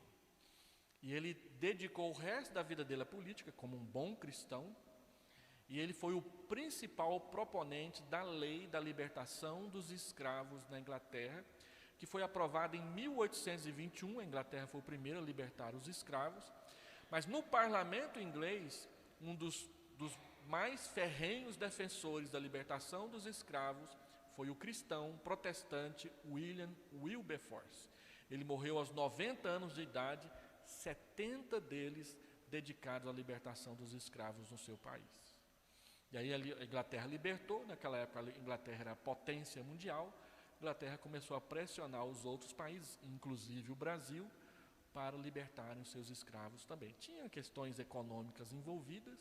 E ele dedicou o resto da vida dele à política como um bom cristão. E ele foi o principal proponente da lei da libertação dos escravos na Inglaterra, que foi aprovada em 1821. A Inglaterra foi o primeiro a libertar os escravos. Mas no parlamento inglês, um dos mais ferrenhos defensores da libertação dos escravos foi o cristão protestante William Wilberforce. Ele morreu aos 90 anos de idade, 70 deles dedicados à libertação dos escravos no seu país. E aí a Inglaterra libertou. Naquela época a Inglaterra era a potência mundial. A Inglaterra começou a pressionar os outros países, inclusive o Brasil, para libertarem os seus escravos também. Tinha questões econômicas envolvidas,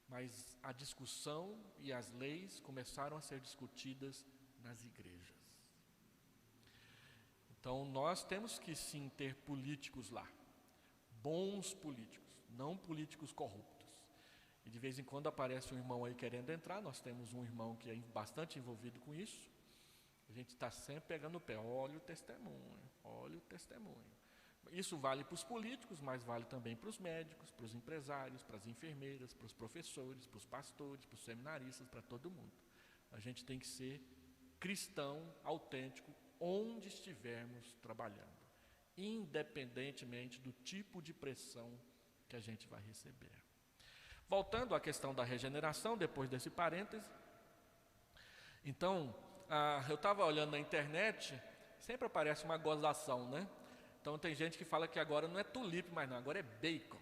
mas a discussão e as leis começaram a ser discutidas nas igrejas. Então nós temos que sim ter políticos lá, bons políticos, não políticos corruptos. E de vez em quando aparece um irmão aí querendo entrar. Nós temos um irmão que é bastante envolvido com isso. A gente está sempre pegando o pé, olha o testemunho, olha o testemunho. Isso vale para os políticos, mas vale também para os médicos, para os empresários, para as enfermeiras, para os professores, para os pastores, para os seminaristas, para todo mundo. A gente tem que ser cristão autêntico onde estivermos trabalhando, independentemente do tipo de pressão que a gente vai receber. Voltando à questão da regeneração, depois desse parêntese, então, eu estava olhando na internet, sempre aparece uma gozação, né? Então tem gente que fala que agora não é tulipe mais não, agora é bacon.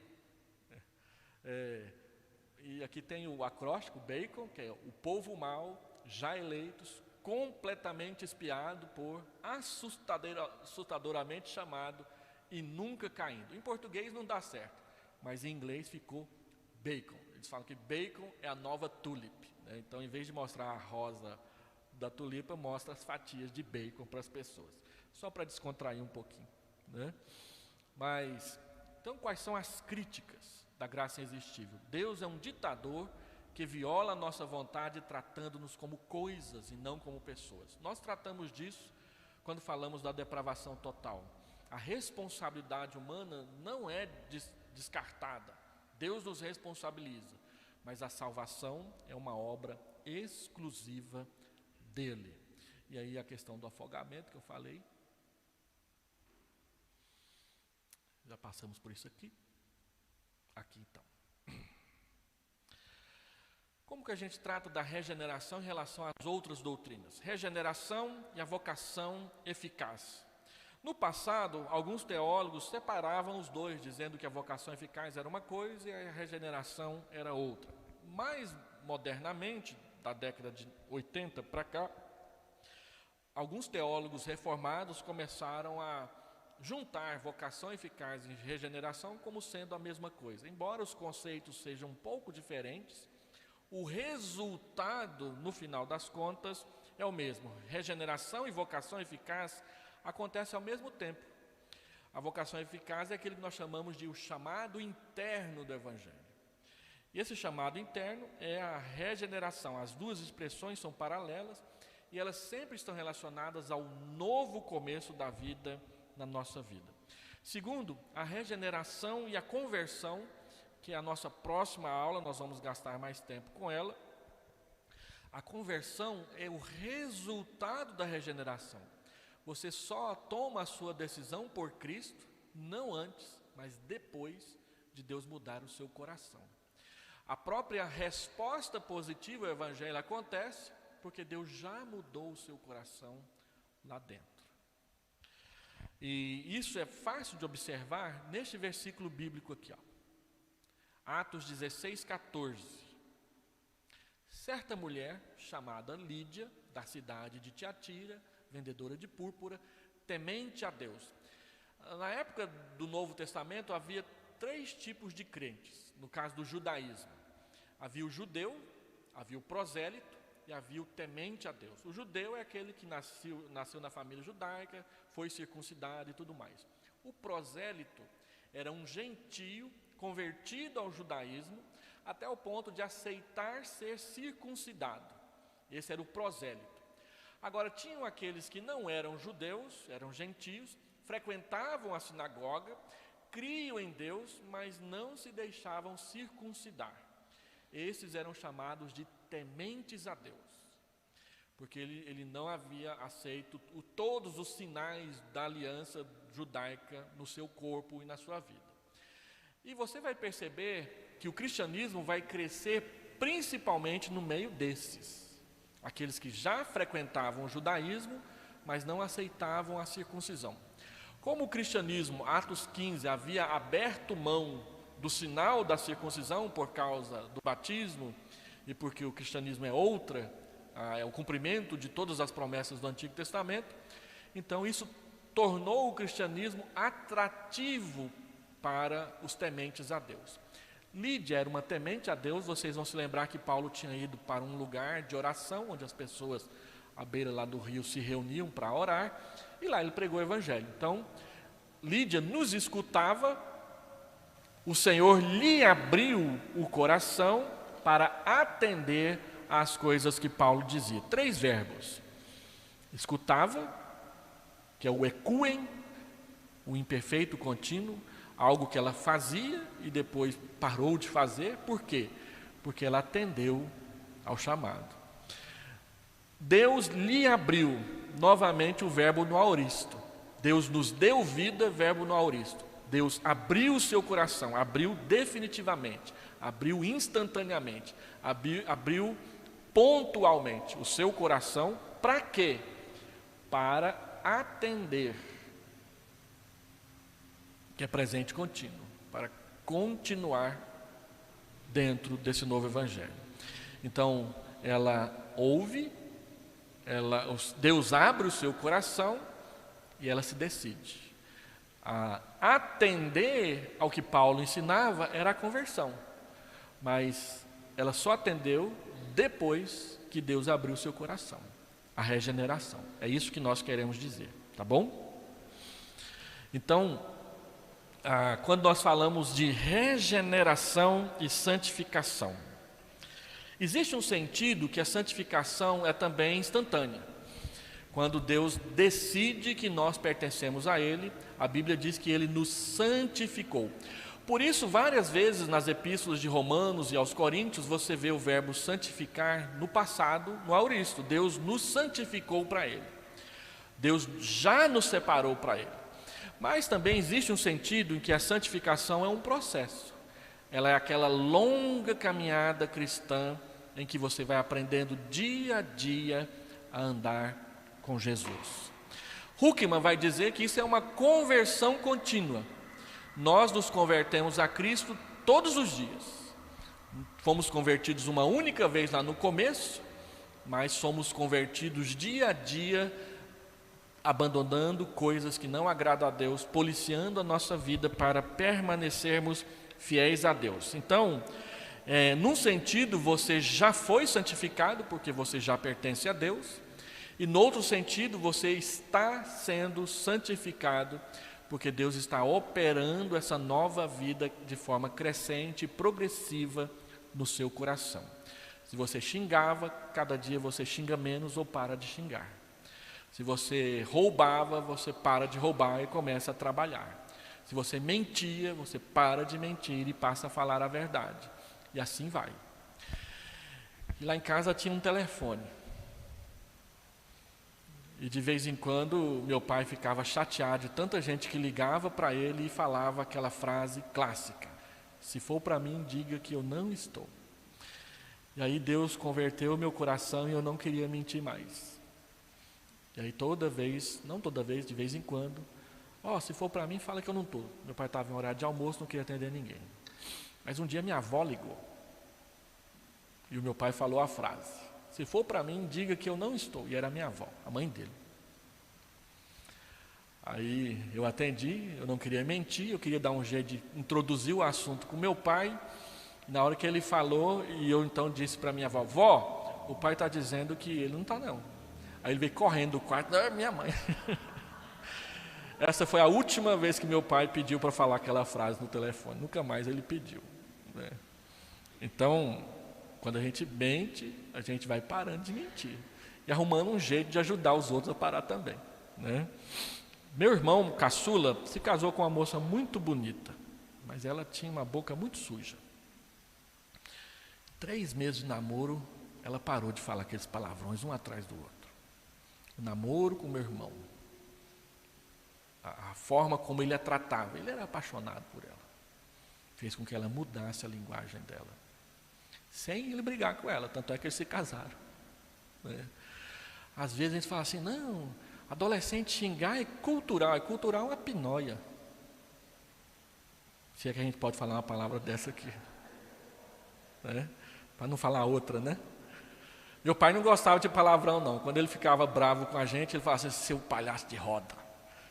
E aqui tem o acróstico bacon, que é o povo mau, já eleitos, completamente espiado por assustadoramente chamado e nunca caindo. Em português não dá certo, mas em inglês ficou bacon. Eles falam que bacon é a nova tulip, né? Então, em vez de mostrar a rosa da tulipa, mostra as fatias de bacon para as pessoas, só para descontrair um pouquinho, né? Mas, então, quais são as críticas da graça irresistível? Deus é um ditador que viola a nossa vontade, tratando-nos como coisas e não como pessoas. Nós tratamos disso quando falamos da depravação total. A responsabilidade humana não é descartada. Deus nos responsabiliza, mas a salvação é uma obra exclusiva dele. E aí a questão do afogamento que eu falei, já passamos por isso aqui. Aqui então. Como que a gente trata da regeneração em relação às outras doutrinas? Regeneração e a vocação eficaz. No passado, alguns teólogos separavam os dois, dizendo que a vocação eficaz era uma coisa e a regeneração era outra. Mais modernamente, da década de 80 para cá, alguns teólogos reformados começaram a juntar vocação eficaz e regeneração como sendo a mesma coisa. Embora os conceitos sejam um pouco diferentes, o resultado, no final das contas, é o mesmo. Regeneração e vocação eficaz acontecem ao mesmo tempo. A vocação eficaz é aquele que nós chamamos de o chamado interno do Evangelho. E esse chamado interno é a regeneração. As duas expressões são paralelas e elas sempre estão relacionadas ao novo começo da vida na nossa vida. Segundo, a regeneração e a conversão, que é a nossa próxima aula, nós vamos gastar mais tempo com ela. A conversão é o resultado da regeneração. Você só toma a sua decisão por Cristo, não antes, mas depois de Deus mudar o seu coração. A própria resposta positiva ao Evangelho acontece porque Deus já mudou o seu coração lá dentro. E isso é fácil de observar neste versículo bíblico aqui, ó. Atos 16, 14. Certa mulher chamada Lídia, da cidade de Tiatira, vendedora de púrpura, temente a Deus. Na época do Novo Testamento havia 3 tipos de crentes, no caso do judaísmo. Havia o judeu, havia o prosélito e havia o temente a Deus. O judeu é aquele que nasceu na família judaica, foi circuncidado e tudo mais. O prosélito era um gentio convertido ao judaísmo até o ponto de aceitar ser circuncidado. Esse era o prosélito. Agora, tinham aqueles que não eram judeus, eram gentios, frequentavam a sinagoga, criam em Deus, mas não se deixavam circuncidar. Esses eram chamados de tementes a Deus, porque ele não havia aceito todos os sinais da aliança judaica no seu corpo e na sua vida. E você vai perceber que o cristianismo vai crescer principalmente no meio desses, aqueles que já frequentavam o judaísmo, mas não aceitavam a circuncisão. Como o cristianismo, Atos 15, havia aberto mão do sinal da circuncisão por causa do batismo, e porque o cristianismo é o cumprimento de todas as promessas do Antigo Testamento, então isso tornou o cristianismo atrativo para os tementes a Deus. Lídia era uma temente a Deus. Vocês vão se lembrar que Paulo tinha ido para um lugar de oração, onde as pessoas à beira lá do rio se reuniam para orar, e lá ele pregou o evangelho. Então, Lídia nos escutava, o Senhor lhe abriu o coração para atender às coisas que Paulo dizia. 3 verbos: escutava, que é o ekuen, o imperfeito contínuo, algo que ela fazia e depois parou de fazer. Por quê? Porque ela atendeu ao chamado. Deus lhe abriu, novamente o verbo no aoristo. Deus nos deu vida, verbo no aoristo. Deus abriu o seu coração, abriu definitivamente, abriu instantaneamente, abriu pontualmente o seu coração. Para quê? Para atender, que é presente contínuo, para continuar dentro desse novo evangelho. Então, ela ouve, Deus abre o seu coração e ela se decide. A atender ao que Paulo ensinava era a conversão, mas ela só atendeu depois que Deus abriu o seu coração, a regeneração. É isso que nós queremos dizer, tá bom? Então, quando nós falamos de regeneração e santificação, existe um sentido que a santificação é também instantânea. Quando Deus decide que nós pertencemos a Ele, a Bíblia diz que Ele nos santificou. Por isso, várias vezes nas epístolas de Romanos e aos Coríntios, você vê o verbo santificar no passado, no aoristo. Deus nos santificou para Ele. Deus já nos separou para Ele. Mas também existe um sentido em que a santificação é um processo. Ela é aquela longa caminhada cristã em que você vai aprendendo dia a dia a andar com Jesus. Huckman vai dizer que isso é uma conversão contínua. Nós nos convertemos a Cristo todos os dias. Fomos convertidos uma única vez lá no começo, mas somos convertidos dia a dia, abandonando coisas que não agradam a Deus, policiando a nossa vida para permanecermos fiéis a Deus. Então, num sentido, você já foi santificado, porque você já pertence a Deus, e no outro sentido, você está sendo santificado, porque Deus está operando essa nova vida de forma crescente e progressiva no seu coração. Se você xingava, cada dia você xinga menos ou para de xingar. Se você roubava, você para de roubar e começa a trabalhar. Se você mentia, você para de mentir e passa a falar a verdade. E assim vai. E lá em casa tinha um telefone. E de vez em quando meu pai ficava chateado de tanta gente que ligava para ele e falava aquela frase clássica: se for para mim, diga que eu não estou. E aí Deus converteu meu coração e eu não queria mentir mais. E aí toda vez, não toda vez, de vez em quando, se for para mim, fala que eu não estou. Meu pai estava em horário de almoço, não queria atender ninguém. Mas um dia minha avó ligou. E o meu pai falou a frase: se for para mim, diga que eu não estou. E era minha avó, a mãe dele. Aí eu atendi, eu não queria mentir, eu queria dar um jeito de introduzir o assunto com meu pai. Na hora que ele falou, e eu então disse para minha avó: vó, o pai está dizendo que ele não está não. Aí ele veio correndo do quarto: não, é minha mãe. Essa foi a última vez que meu pai pediu para falar aquela frase no telefone. Nunca mais ele pediu, né? Então, quando a gente mente, a gente vai parando de mentir e arrumando um jeito de ajudar os outros a parar também, né? Meu irmão caçula se casou com uma moça muito bonita, mas ela tinha uma boca muito suja. 3 meses de namoro, ela parou de falar aqueles palavrões um atrás do outro. O namoro com meu irmão, a forma como ele a tratava, ele era apaixonado por ela, fez com que ela mudasse a linguagem dela, sem ele brigar com ela, tanto é que eles se casaram, né? Às vezes a gente fala assim, não, adolescente xingar é cultural é uma pinóia. Se é que a gente pode falar uma palavra dessa aqui, né? Para não falar outra, né? Meu pai não gostava de palavrão, não. Quando ele ficava bravo com a gente, ele falava assim, seu palhaço de roda,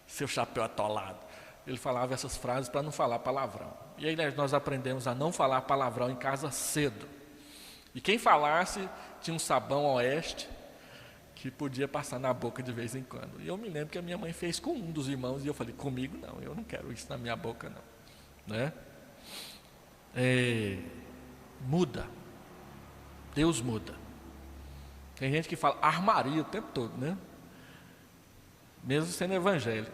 seu chapéu atolado. Ele falava essas frases para não falar palavrão. E aí nós aprendemos a não falar palavrão em casa cedo. E quem falasse tinha um sabão Oeste que podia passar na boca de vez em quando. E eu me lembro que a minha mãe fez com um dos irmãos, e eu falei, comigo não, eu não quero isso na minha boca não, né? Muda, Deus muda. Tem gente que fala armaria o tempo todo, né? Mesmo sendo evangélico.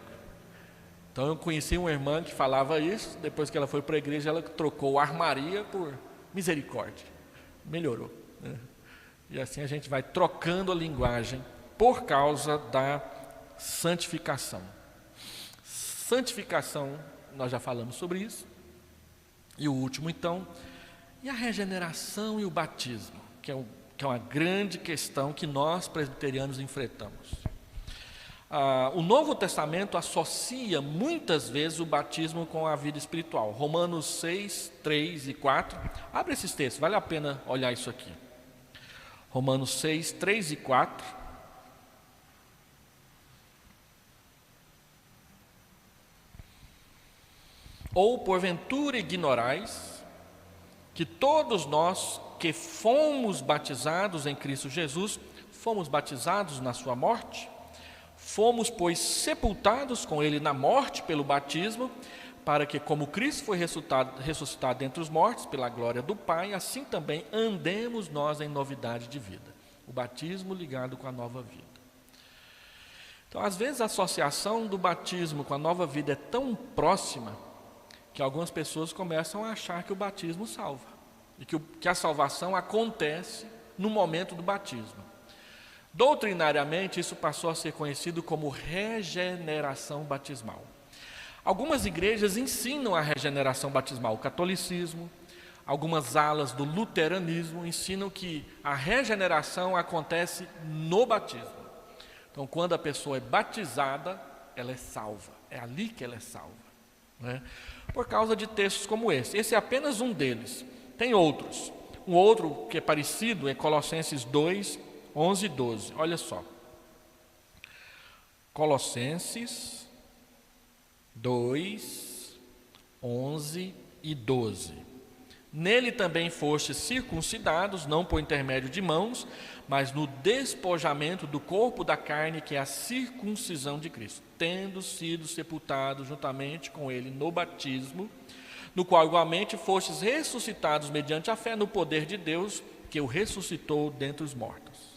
Então eu conheci uma irmã que falava isso, depois que ela foi para a igreja, ela trocou armaria por misericórdia, melhorou, né? E assim a gente vai trocando a linguagem por causa da santificação. Santificação, nós já falamos sobre isso. E o último então, e a regeneração e o batismo, que é uma grande questão que nós presbiterianos enfrentamos. O Novo Testamento associa muitas vezes o batismo com a vida espiritual. Romanos 6, 3 e 4. Abre esses textos, vale a pena olhar isso aqui. Romanos 6, 3 e 4. Ou porventura ignorais que todos nós que fomos batizados em Cristo Jesus, fomos batizados na sua morte? Fomos, pois, sepultados com ele na morte pelo batismo, para que, como Cristo foi ressuscitado dentre os mortos, pela glória do Pai, assim também andemos nós em novidade de vida. O batismo ligado com a nova vida. Então, às vezes, a associação do batismo com a nova vida é tão próxima, que algumas pessoas começam a achar que o batismo salva, e que a salvação acontece no momento do batismo. Doutrinariamente, isso passou a ser conhecido como regeneração batismal. Algumas igrejas ensinam a regeneração batismal. O catolicismo, algumas alas do luteranismo ensinam que a regeneração acontece no batismo. Então, quando a pessoa é batizada, ela é salva. É ali que ela é salva, né? Por causa de textos como esse. Esse é apenas um deles. Tem outros. Um outro que é parecido é Colossenses 2, 11 e 12. Olha só. Colossenses 2, 11 e 12. Nele também fostes circuncidados, não por intermédio de mãos, mas no despojamento do corpo da carne, que é a circuncisão de Cristo, tendo sido sepultados juntamente com ele no batismo, no qual igualmente fostes ressuscitados mediante a fé no poder de Deus, que o ressuscitou dentre os mortos.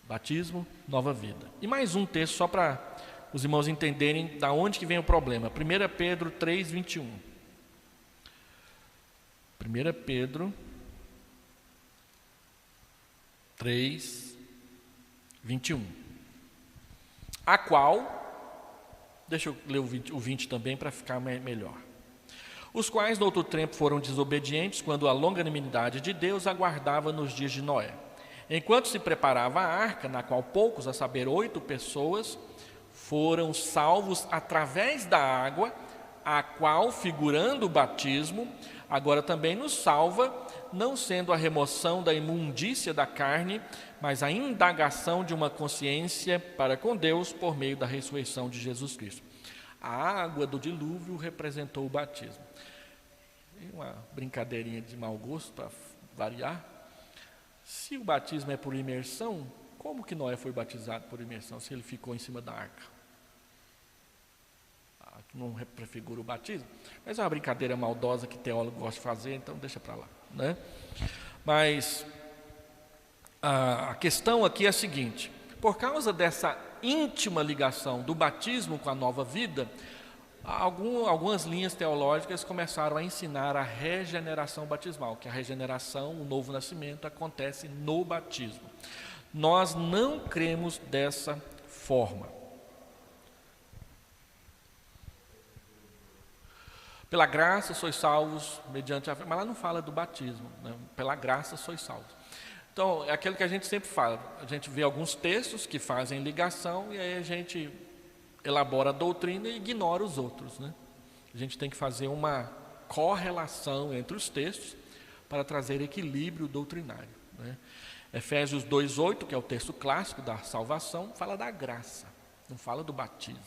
Batismo, nova vida. E mais um texto só para os irmãos entenderem da onde que vem o problema. 1 Pedro 3, 21. 1 Pedro 3, 21. A qual, deixa eu ler o 20 também para ficar melhor. Os quais no outro tempo foram desobedientes, quando a longanimidade de Deus aguardava nos dias de Noé. Enquanto se preparava a arca, na qual poucos, a saber 8 pessoas, foram salvos através da água, a qual, figurando o batismo, agora também nos salva, não sendo a remoção da imundícia da carne, mas a indagação de uma consciência para com Deus por meio da ressurreição de Jesus Cristo. A água do dilúvio representou o batismo. Uma brincadeirinha de mau gosto para variar. Se o batismo é por imersão, como que Noé foi batizado por imersão, se ele ficou em cima da arca? Não prefigura o batismo, mas é uma brincadeira maldosa que teólogo gosta de fazer, então deixa para lá, né? Mas a questão aqui é a seguinte: por causa dessa íntima ligação do batismo com a nova vida, Algumas linhas teológicas começaram a ensinar a regeneração batismal, que a regeneração, o novo nascimento, acontece no batismo. Nós não cremos dessa forma. Pela graça sois salvos mediante a fé, mas lá não fala do batismo, né? Pela graça sois salvos. Então, é aquilo que a gente sempre fala, a gente vê alguns textos que fazem ligação e aí a gente elabora a doutrina e ignora os outros, né? A gente tem que fazer uma correlação entre os textos para trazer equilíbrio doutrinário, né? Efésios 2:8, que é o texto clássico da salvação, fala da graça, não fala do batismo,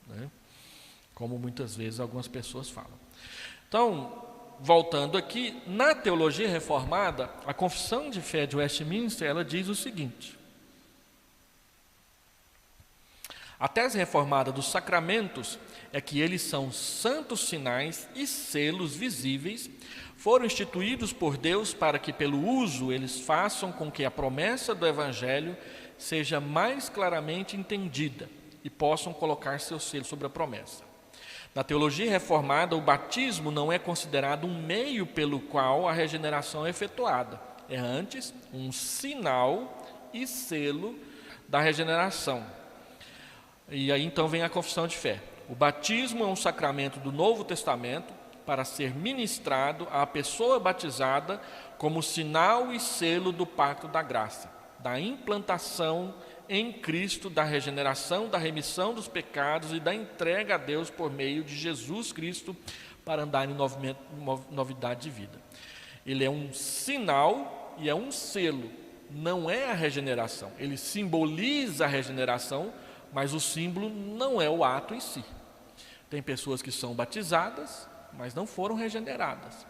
né? Como muitas vezes algumas pessoas falam. Então, voltando aqui, na teologia reformada, a Confissão de Fé de Westminster, ela diz o seguinte: a tese reformada dos sacramentos é que eles são santos sinais e selos visíveis, foram instituídos por Deus para que pelo uso eles façam com que a promessa do Evangelho seja mais claramente entendida e possam colocar seu selo sobre a promessa. Na teologia reformada, o batismo não é considerado um meio pelo qual a regeneração é efetuada, é antes um sinal e selo da regeneração. E aí então vem a confissão de fé. O batismo é um sacramento do Novo Testamento para ser ministrado à pessoa batizada como sinal e selo do pacto da graça, da implantação em Cristo, da regeneração, da remissão dos pecados e da entrega a Deus por meio de Jesus Cristo para andar em novidade de vida. Ele é um sinal e é um selo, não é a regeneração. Ele simboliza a regeneração, mas o símbolo não é o ato em si. Tem pessoas que são batizadas, mas não foram regeneradas.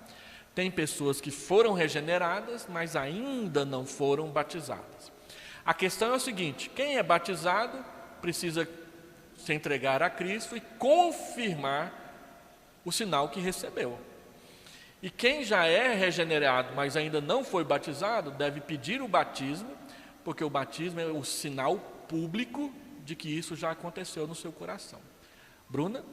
Tem pessoas que foram regeneradas, mas ainda não foram batizadas. A questão é o seguinte: quem é batizado precisa se entregar a Cristo e confirmar o sinal que recebeu. E quem já é regenerado, mas ainda não foi batizado, deve pedir o batismo, porque o batismo é o sinal público de que isso já aconteceu no seu coração. Bruna?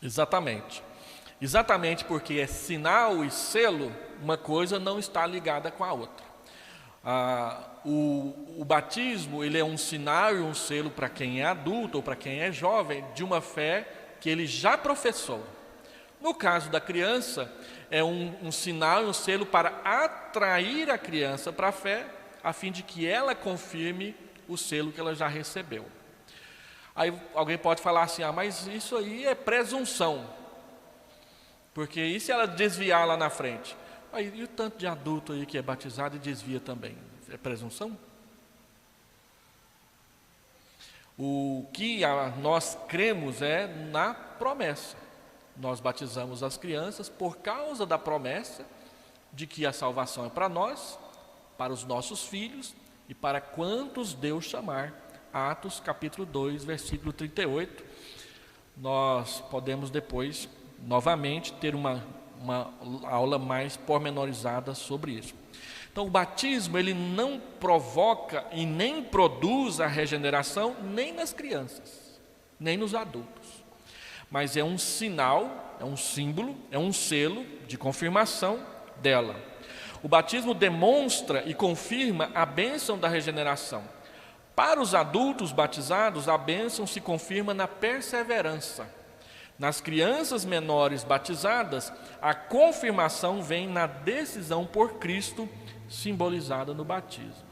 Exatamente. Exatamente porque é sinal e selo, uma coisa não está ligada com a outra. O batismo, ele é um sinal e um selo para quem é adulto ou para quem é jovem, de uma fé que ele já professou. No caso da criança, é um sinal e um selo para atrair a criança para a fé, a fim de que ela confirme o selo que ela já recebeu. Aí alguém pode falar assim: mas isso aí é presunção, porque e se ela desviar lá na frente? E o tanto de adulto aí que é batizado e desvia também, é presunção? O que nós cremos é na promessa. Nós batizamos as crianças por causa da promessa de que a salvação é para nós, para os nossos filhos e para quantos Deus chamar. Atos capítulo 2, versículo 38. Nós podemos depois, novamente, ter uma aula mais pormenorizada sobre isso. Então, o batismo, ele não provoca e nem produz a regeneração nem nas crianças, nem nos adultos. Mas é um sinal, é um símbolo, é um selo de confirmação dela. O batismo demonstra e confirma a bênção da regeneração. Para os adultos batizados, a bênção se confirma na perseverança. Nas crianças menores batizadas, a confirmação vem na decisão por Cristo, simbolizada no batismo.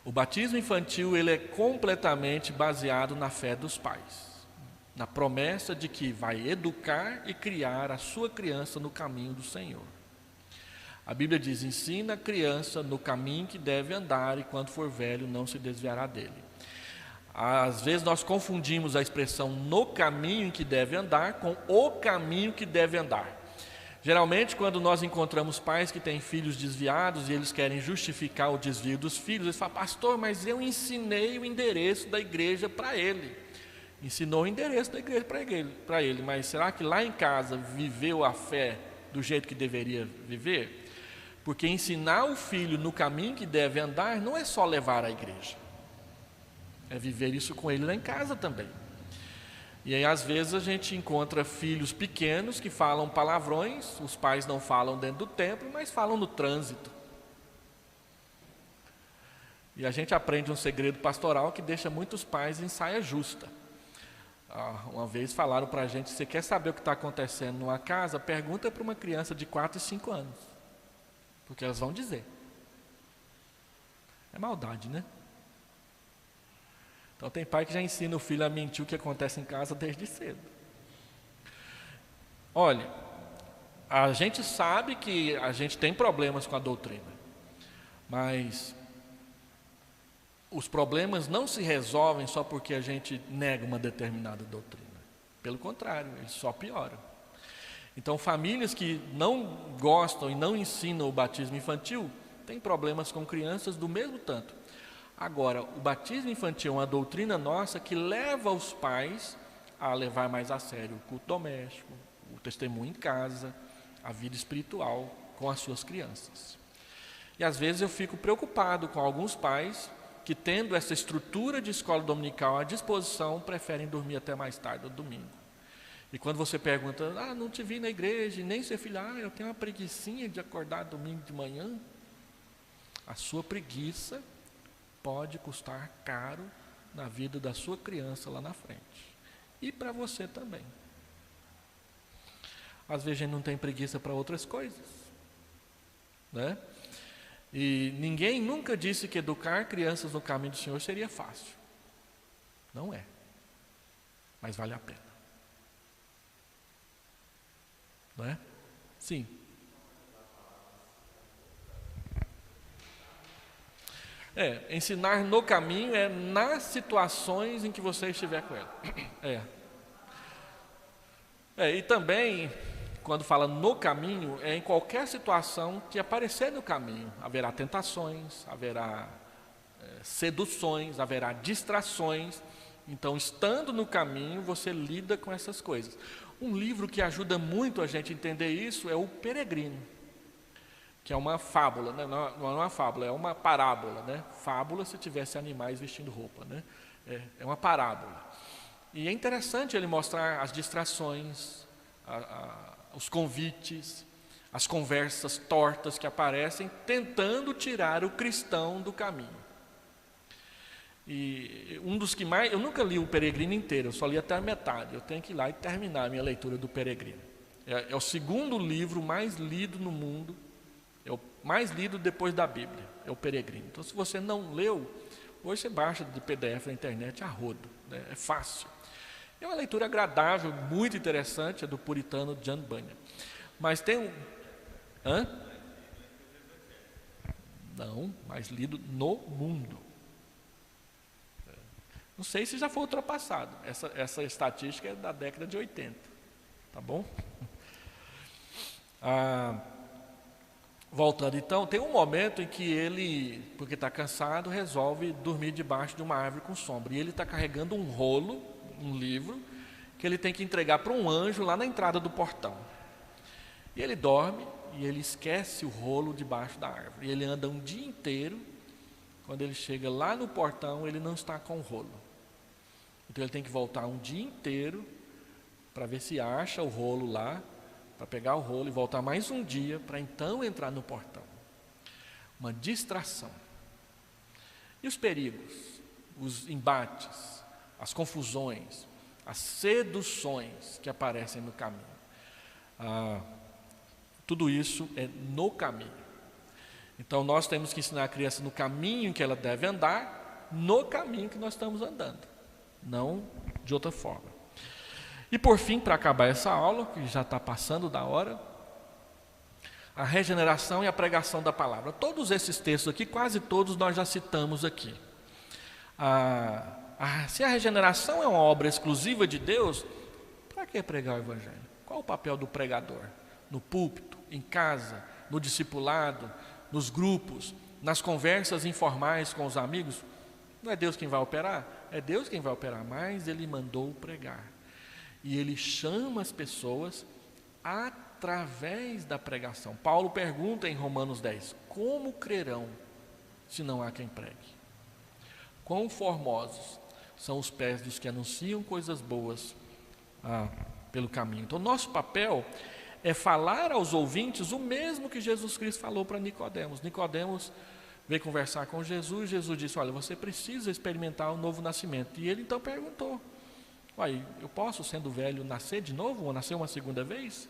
O batismo infantil, ele é completamente baseado na fé dos pais, na promessa de que vai educar e criar a sua criança no caminho do Senhor. A Bíblia diz: ensina a criança no caminho que deve andar, e quando for velho não se desviará dele. Às vezes nós confundimos a expressão no caminho em que deve andar com o caminho que deve andar. Geralmente, quando nós encontramos pais que têm filhos desviados e eles querem justificar o desvio dos filhos, eles falam: pastor, mas eu ensinei o endereço da igreja para ele. Ensinou o endereço da igreja para ele, mas será que lá em casa viveu a fé do jeito que deveria viver? Porque ensinar o filho no caminho que deve andar não é só levar à igreja, é viver isso com ele lá em casa também. E aí às vezes a gente encontra filhos pequenos que falam palavrões, os pais não falam dentro do templo, mas falam no trânsito. E a gente aprende um segredo pastoral que deixa muitos pais em saia justa. Uma vez falaram para a gente: você quer saber o que está acontecendo numa casa? Pergunta para uma criança de 4 e 5 anos, porque elas vão dizer. É maldade, né? Então tem pai que já ensina o filho a mentir o que acontece em casa desde cedo. Olha, a gente sabe que a gente tem problemas com a doutrina, mas os problemas não se resolvem só porque a gente nega uma determinada doutrina. Pelo contrário, eles só pioram. Então, famílias que não gostam e não ensinam o batismo infantil têm problemas com crianças do mesmo tanto. Agora, o batismo infantil é uma doutrina nossa que leva os pais a levar mais a sério o culto doméstico, o testemunho em casa, a vida espiritual com as suas crianças. E às vezes eu fico preocupado com alguns pais que, tendo essa estrutura de escola dominical à disposição, preferem dormir até mais tarde no domingo. E quando você pergunta: não te vi na igreja, e nem seu filho, eu tenho uma preguicinha de acordar domingo de manhã. A sua preguiça pode custar caro na vida da sua criança lá na frente. E para você também. Às vezes a gente não tem preguiça para outras coisas, né? E ninguém nunca disse que educar crianças no caminho do Senhor seria fácil. Não é. Mas vale a pena. Não é? Sim. Ensinar no caminho é nas situações em que você estiver com ela. E também, quando fala no caminho, é em qualquer situação que aparecer no caminho. Haverá tentações, haverá seduções, haverá distrações. Então, estando no caminho, você lida com essas coisas. Um livro que ajuda muito a gente a entender isso é O Peregrino, que é uma fábula, né? Não é uma fábula, é uma parábola, né? Fábula se tivesse animais vestindo roupa, né? É uma parábola. E é interessante ele mostrar as distrações, os convites, as conversas tortas que aparecem, tentando tirar o cristão do caminho. E um dos que mais... Eu nunca li o Peregrino inteiro, eu só li até a metade. Eu tenho que ir lá e terminar a minha leitura do Peregrino. É o segundo livro mais lido no mundo, é o mais lido depois da Bíblia, é o Peregrino. Então, se você não leu, hoje você baixa de PDF na internet a rodo, né? É fácil. É uma leitura agradável, muito interessante, é do puritano John Bunyan. Mas tem um... Não, mais lido no mundo. Não sei se já foi ultrapassado. Essa estatística é da década de 80. Tá bom? Voltando então, tem um momento em que ele, porque está cansado, resolve dormir debaixo de uma árvore com sombra. E ele está carregando um rolo, um livro, que ele tem que entregar para um anjo lá na entrada do portão. E ele dorme e ele esquece o rolo debaixo da árvore. E ele anda um dia inteiro. Quando ele chega lá no portão, ele não está com o rolo. Então ele tem que voltar um dia inteiro para ver se acha o rolo lá, para pegar o rolo e voltar mais um dia para então entrar no portão. Uma distração. E os perigos, os embates, as confusões, as seduções que aparecem no caminho. Tudo isso é no caminho. Então nós temos que ensinar a criança no caminho que ela deve andar, no caminho que nós estamos andando, não de outra forma. E por fim, para acabar essa aula, que já está passando da hora, a regeneração e a pregação da palavra. Todos esses textos aqui, quase todos nós já citamos aqui. Se a regeneração é uma obra exclusiva de Deus, para que pregar o Evangelho? Qual o papel do pregador? No púlpito, em casa, no discipulado, nos grupos, nas conversas informais com os amigos? Não é Deus quem vai operar? É Deus quem vai operar, mas Ele mandou pregar. E Ele chama as pessoas a através da pregação. Paulo pergunta em Romanos 10: como crerão se não há quem pregue? Quão formosos são os pés dos que anunciam coisas boas pelo caminho. Então, nosso papel é falar aos ouvintes o mesmo que Jesus Cristo falou para Nicodemos. Nicodemos veio conversar com Jesus, Jesus disse: olha, você precisa experimentar o novo nascimento. E ele então perguntou: eu posso, sendo velho, nascer de novo, ou nascer uma segunda vez?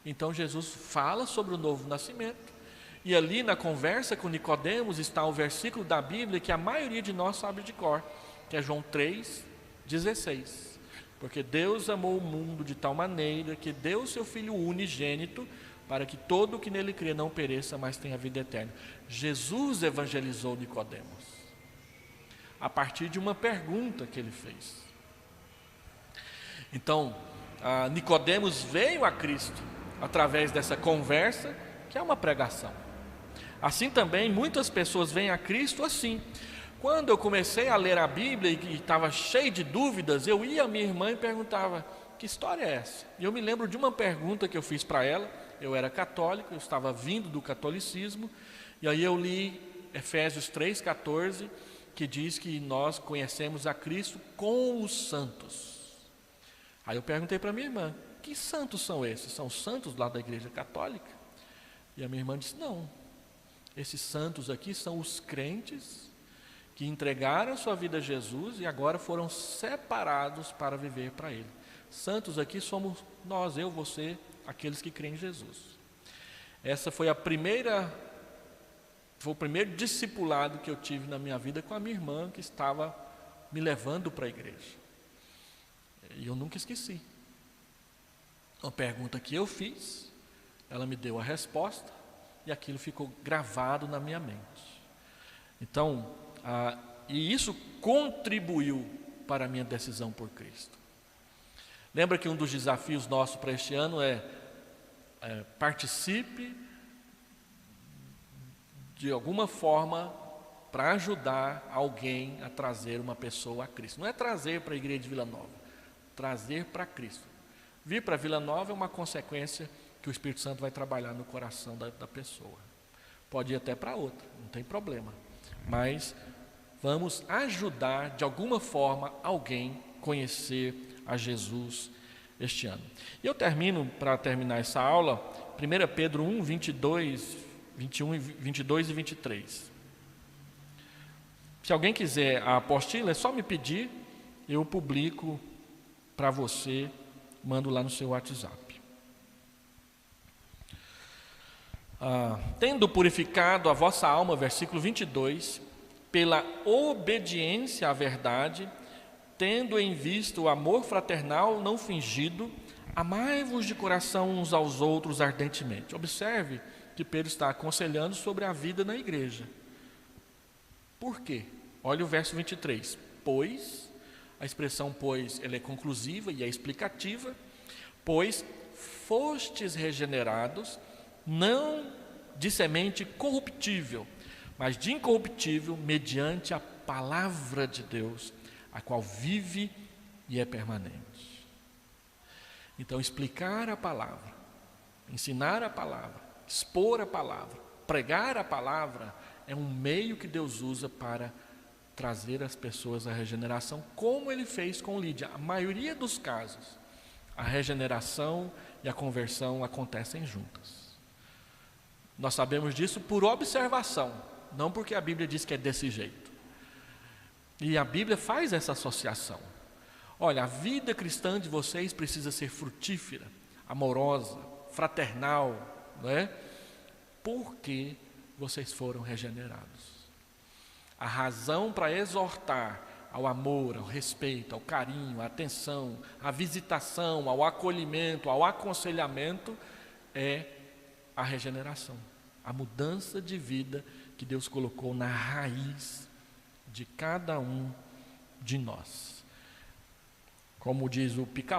Então Jesus fala sobre o novo nascimento, e ali na conversa com Nicodemos está o versículo da Bíblia que a maioria de nós sabe de cor, que é João 3,16. Porque Deus amou o mundo de tal maneira que deu o seu Filho unigênito, para que todo o que nele crê não pereça, mas tenha vida eterna. Jesus evangelizou Nicodemos a partir de uma pergunta que ele fez. Então, Nicodemos veio a Cristo através dessa conversa, que é uma pregação. Assim também, muitas pessoas vêm a Cristo assim. Quando eu comecei a ler a Bíblia e estava cheio de dúvidas, eu ia à minha irmã e perguntava: que história é essa? E eu me lembro de uma pergunta que eu fiz para ela. Eu era católico, eu estava vindo do catolicismo, e aí eu li Efésios 3,14, que diz que nós conhecemos a Cristo com os santos. Aí eu perguntei para minha irmã: que santos são esses? São santos lá da igreja católica? E a minha irmã disse: não, esses santos aqui são os crentes que entregaram sua vida a Jesus e agora foram separados para viver para Ele. Santos aqui somos nós, eu, você, aqueles que creem em Jesus. Essa foi o primeiro discipulado que eu tive na minha vida com a minha irmã, que estava me levando para a igreja. E eu nunca esqueci. Uma pergunta que eu fiz, ela me deu a resposta, e aquilo ficou gravado na minha mente. Então, e isso contribuiu para a minha decisão por Cristo. Lembra que um dos desafios nossos para este ano é participe de alguma forma para ajudar alguém a trazer uma pessoa a Cristo. Não é trazer para a igreja de Vila Nova, trazer para Cristo. Vir para Vila Nova é uma consequência que o Espírito Santo vai trabalhar no coração da pessoa. Pode ir até para outra, não tem problema. Mas vamos ajudar de alguma forma alguém conhecer a Jesus este ano. E eu termino, para terminar essa aula, 1 Pedro 1, 22 e 23. Se alguém quiser a apostila, é só me pedir, eu publico para você, mando lá no seu WhatsApp. Tendo purificado a vossa alma, versículo 22, pela obediência à verdade, tendo em vista o amor fraternal não fingido, amai-vos de coração uns aos outros ardentemente. Observe que Pedro está aconselhando sobre a vida na igreja. Por quê? Olha o verso 23. Pois, a expressão pois, ela é conclusiva e é explicativa. Pois fostes regenerados, não de semente corruptível, mas de incorruptível, mediante a palavra de Deus, a qual vive e é permanente. Então, explicar a palavra, ensinar a palavra, expor a palavra, pregar a palavra, é um meio que Deus usa para trazer as pessoas à regeneração, como Ele fez com Lídia. A maioria dos casos, a regeneração e a conversão acontecem juntas. Nós sabemos disso por observação, não porque a Bíblia diz que é desse jeito. E a Bíblia faz essa associação. Olha, a vida cristã de vocês precisa ser frutífera, amorosa, fraternal, não é? Porque vocês foram regenerados. A razão para exortar ao amor, ao respeito, ao carinho, à atenção, à visitação, ao acolhimento, ao aconselhamento é a regeneração, a mudança de vida que Deus colocou na raiz de cada um de nós. Como diz o Pica